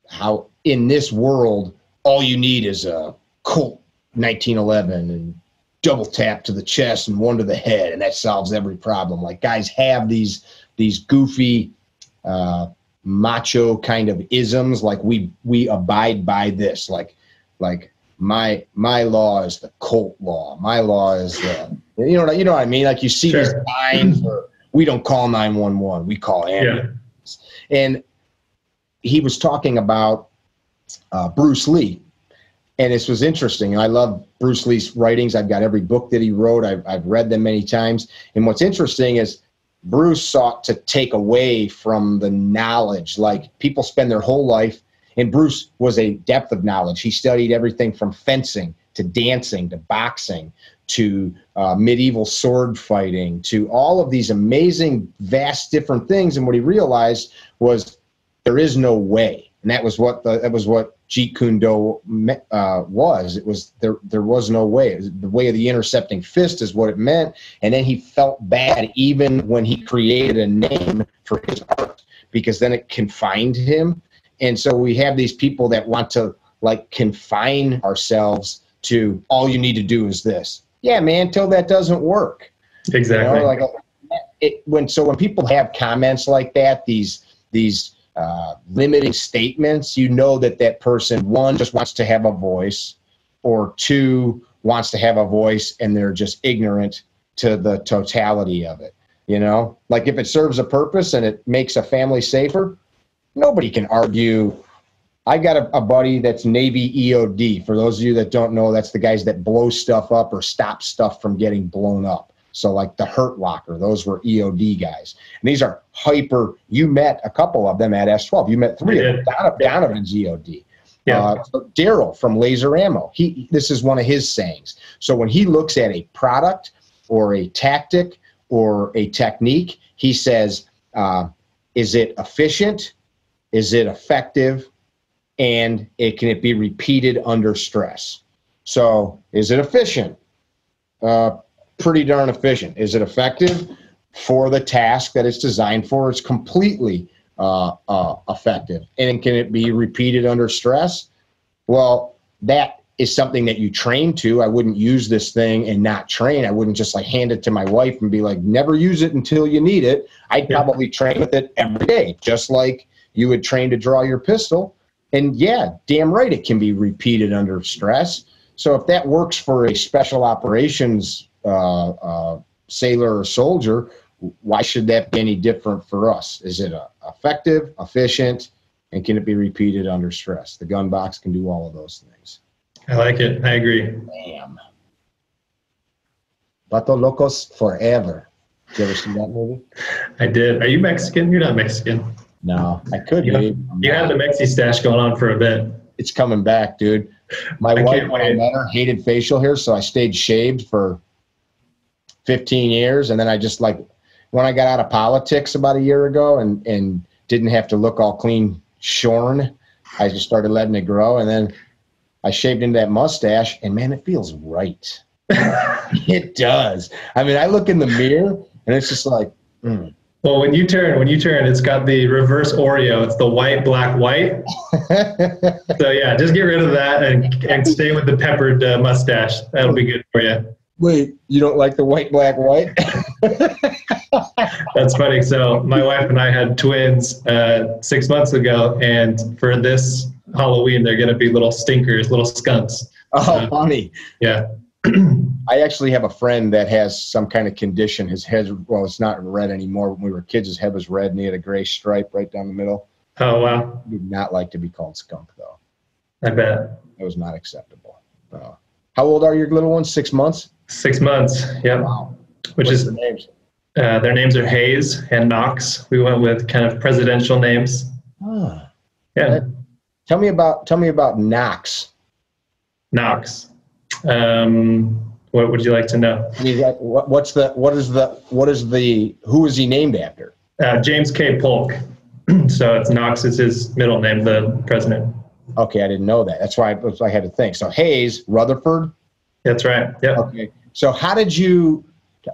how in this world, all you need is a Colt 1911 and double tap to the chest and one to the head, and that solves every problem. Like guys have these goofy macho kind of isms, like we abide by this, like my law is the Colt law. My law is you know what I mean? Like you see these signs where we don't call 911, we call ambulance. Yeah. And he was talking about Bruce Lee. And this was interesting. And I love Bruce Lee's writings. I've got every book that he wrote. I've read them many times. And what's interesting is Bruce sought to take away from the knowledge. Like people spend their whole life, and Bruce was a depth of knowledge. He studied everything from fencing to dancing to boxing to medieval sword fighting to all of these amazing, vast different things. And what he realized was there is no way. And that was what Jeet Kune Do was. It was there was no way. It was the way of the intercepting fist is what it meant. And then he felt bad even when he created a name for his art, because then it confined him. And so we have these people that want to like confine ourselves to all you need to do is this. Yeah, man, till that doesn't work. Exactly. You know, like when people have comments like that, these limiting statements, you know that person, one, just wants to have a voice, or two, wants to have a voice and they're just ignorant to the totality of it. You know, like if it serves a purpose and it makes a family safer, nobody can argue. I got a buddy that's Navy EOD. For those of you that don't know, that's the guys that blow stuff up or stop stuff from getting blown up. So like the Hurt Locker, those were EOD guys. And these are hyper, you met a couple of them at S12. You met three of them. Donovan's EOD. Yeah. Daryl from Laser Ammo. This is one of his sayings. So when he looks at a product or a tactic or a technique, he says, is it efficient? Is it effective? And can it be repeated under stress? So is it efficient? Pretty darn efficient. Is it effective? For the task that it's designed for, it's completely effective. And can it be repeated under stress? Well, that is something that you train to. I wouldn't use this thing and not train. I wouldn't just like hand it to my wife and be like, never use it until you need it. I'd probably train with it every day, just like you would train to draw your pistol. And yeah, damn right, it can be repeated under stress. So if that works for a special operations sailor or soldier, why should that be any different for us? Is it effective, efficient, and can it be repeated under stress? The gun box can do all of those things. I like it. I agree. Damn. Vato Locos Forever. Did you ever see that movie? I did. Are you Mexican? You're not Mexican. No, I could be. You had the Mexi stash going on for a bit. It's coming back, dude. My wife, when I met her, hated facial hair, so I stayed shaved for 15 years. And then I just like, when I got out of politics about a year ago and didn't have to look all clean shorn, I just started letting it grow. And then I shaved into that mustache, and man, it feels right. It does. I mean, I look in the mirror and it's just like, Well, when you turn, it's got the reverse Oreo. It's the white, black, white. So yeah, just get rid of that and stay with the peppered mustache. That'll be good for you. Wait, you don't like the white, black, white? That's funny. So my wife and I had twins 6 months ago, and for this Halloween, they're going to be little stinkers, little skunks. Oh, funny. Yeah. I actually have a friend that has some kind of condition. His head, well, it's not red anymore. When we were kids, his head was red, and he had a gray stripe right down the middle. Oh, wow. He did not like to be called skunk, though. I bet. It was not acceptable. How old are your little ones? 6 months? 6 months, yep. Wow. What's the names? Their names are Hayes and Knox. We went with kind of presidential names. Ah. Yeah. Tell me about Knox. Knox. What would you like to know? I mean, who is he named after? James K. Polk. So it's Knox is his middle name, the president. Okay, I didn't know that. That's why I had to think. So Hayes, Rutherford? That's right, yeah. Okay. So how did you,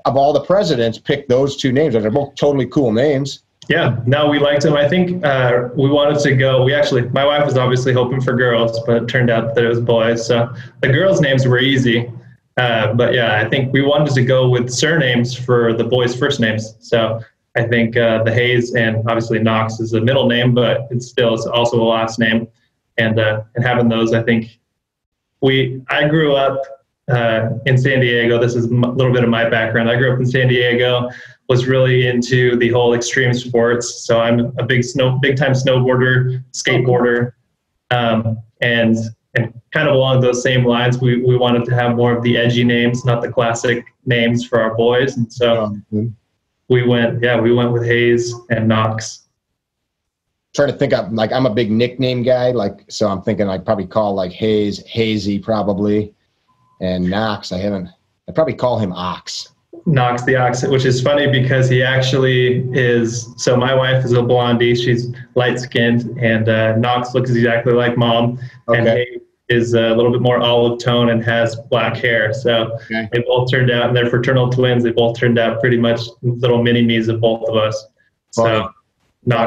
of all the presidents, pick those two names? They're both totally cool names. Yeah, no, we liked them. I think we wanted to go, my wife was obviously hoping for girls, but it turned out that it was boys. So the girls' names were easy. But yeah, I think we wanted to go with surnames for the boys' first names. So I think the Hayes and obviously Knox is a middle name, but it's also a last name. And having those, I think I grew up in San Diego. This is a little bit of my background. I grew up in San Diego, was really into the whole extreme sports. So I'm a big time snowboarder, skateboarder, and kind of along those same lines, we wanted to have more of the edgy names, not the classic names for our boys. And so we went with Hayes and Knox. Trying to think of, like, I'm a big nickname guy, so I'm thinking I'd probably call like Hayes, Hazy probably, and Knox. I'd probably call him Ox. Knox the Ox, which is funny because he actually is. So my wife is a blondie. She's light skinned, and Knox looks exactly like mom. Okay. And Dave is a little bit more olive tone and has black hair. So they both turned out, and they're fraternal twins. They both turned out pretty much little mini me's of both of us. Funny.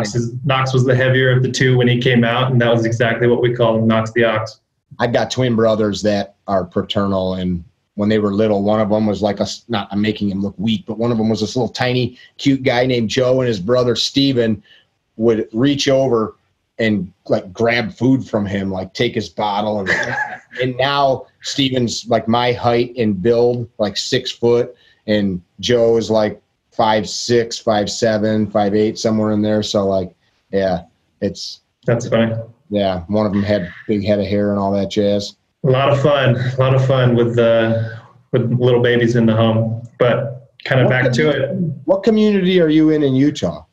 So Knox was the heavier of the two when he came out, and that was exactly what we call him, Knox the Ox. I've got twin brothers that are fraternal, and when they were little, one of them was like I'm making him look weak, but one of them was this little tiny, cute guy named Joe, and his brother Steven would reach over and like grab food from him, like take his bottle. And now Steven's like my height and build, like 6 foot, and Joe is like 5'6", 5'7", 5'8", somewhere in there. So like, yeah, that's funny. Yeah, one of them had big head of hair and all that jazz. A lot of fun with little babies in the home. But kind of back to it. What community are you in Utah?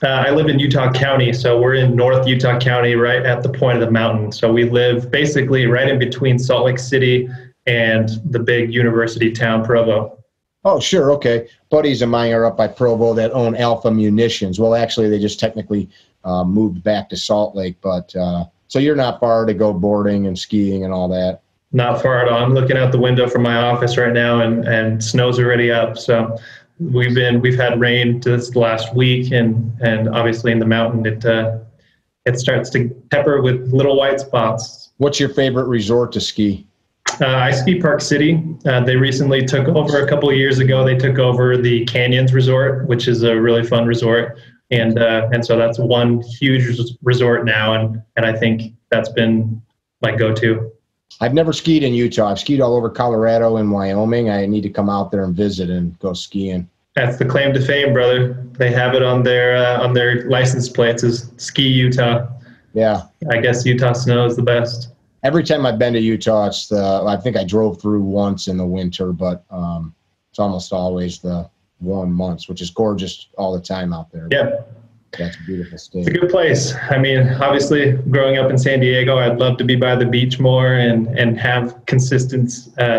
I live in Utah County, so we're in North Utah County, right at the point of the mountain. So we live basically right in between Salt Lake City and the big university town, Provo. Oh, sure, okay. Buddies of mine are up by Provo that own Alpha Munitions. Well, actually, they just technically moved back to Salt Lake, but so you're not far to go boarding and skiing and all that. Not far at all. I'm looking out the window from my office right now, and snow's already up. So we've had rain this last week, and obviously in the mountain it starts to pepper with little white spots. What's your favorite resort to ski? I ski Park City. They recently took over a couple of years ago. They took over the Canyons Resort, which is a really fun resort. And so that's one huge resort now, and I think that's been my go-to. I've never skied in Utah. I've skied all over Colorado and Wyoming. I need to come out there and visit and go skiing. That's the claim to fame, brother. They have it on their license plates as Ski Utah. Yeah. I guess Utah snow is the best. Every time I've been to Utah, I think I drove through once in the winter, but it's almost always the warm months, which is gorgeous all the time out there. Yeah. That's a beautiful state. It's a good place. I mean, obviously, growing up in San Diego, I'd love to be by the beach more and have consistent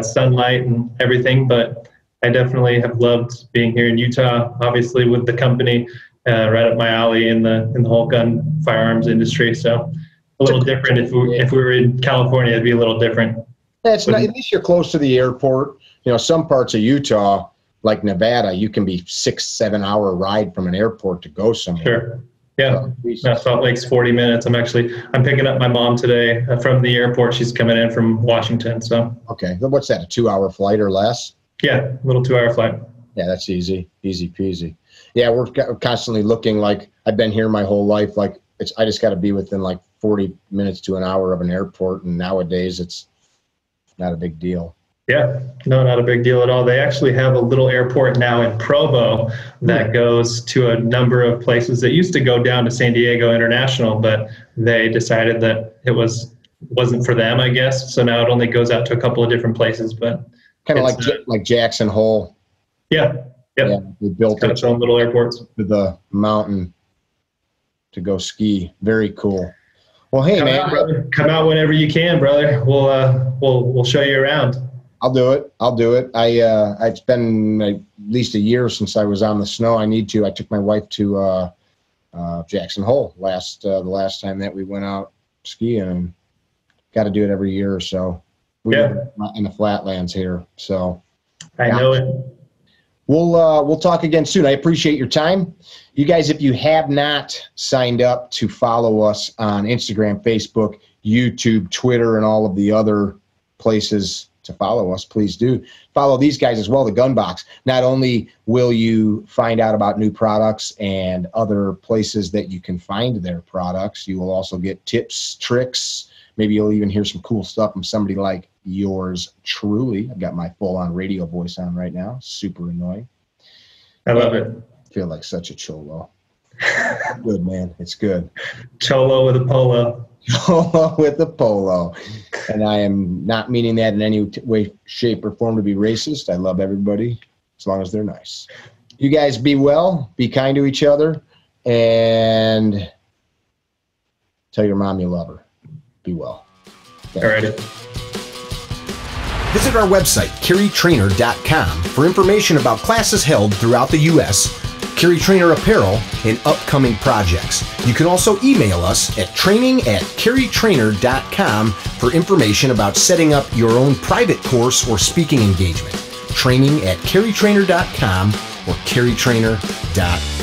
sunlight and everything, but I definitely have loved being here in Utah, obviously with the company right up my alley in the whole gun firearms industry. So a little different. If we were in California, it'd be a little different. At least you're close to the airport. You know, some parts of Utah, like Nevada, you can be 6-7 hour ride from an airport to go somewhere. Sure. Yeah. Salt Lake's 40 minutes. I'm picking up my mom today from the airport. She's coming in from Washington. So. Okay. What's that? A 2-hour flight or less? Yeah. A little 2-hour flight. Yeah, that's easy. Easy peasy. Yeah. We're constantly looking, like I've been here my whole life. Like I just got to be within like 40 minutes to an hour of an airport. And nowadays it's not a big deal. Yeah, no, not a big deal at all. They actually have a little airport now in Provo that goes to a number of places that used to go down to San Diego International, but they decided that it wasn't for them, I guess. So now it only goes out to a couple of different places, but kind of like Jackson Hole. Yeah, yep. Yeah, they built its own little airports to the mountain to go ski. Very cool. Well, hey, man, come out whenever you can, brother. We'll show you around. I'll do it. It's been at least a year since I was on the snow. I took my wife to Jackson Hole the last time that we went out skiing, and got to do it every year or so. We're in the flatlands here, so I know it. We'll talk again soon. I appreciate your time. You guys, if you have not signed up to follow us on Instagram, Facebook, YouTube, Twitter, and all of the other places to follow us, please do. Follow these guys as well, the Gun Box. Not only will you find out about new products and other places that you can find their products, you will also get tips, tricks. Maybe you'll even hear some cool stuff from somebody like yours truly. I've got my full-on radio voice on right now. Super annoying. I love it. I feel like such a cholo. Good, man. It's good. Cholo with a polo. Cholo with a polo. And I am not meaning that in any way, shape, or form to be racist. I love everybody as long as they're nice. You guys be well. Be kind to each other. And tell your mom you love her. Be well. All righty. Visit our website, CarryTrainer.com, for information about classes held throughout the U.S., CarryTrainer apparel, and upcoming projects. You can also email us at training@CarryTrainer.com for information about setting up your own private course or speaking engagement. Training@CarryTrainer.com or CarryTrainer.com.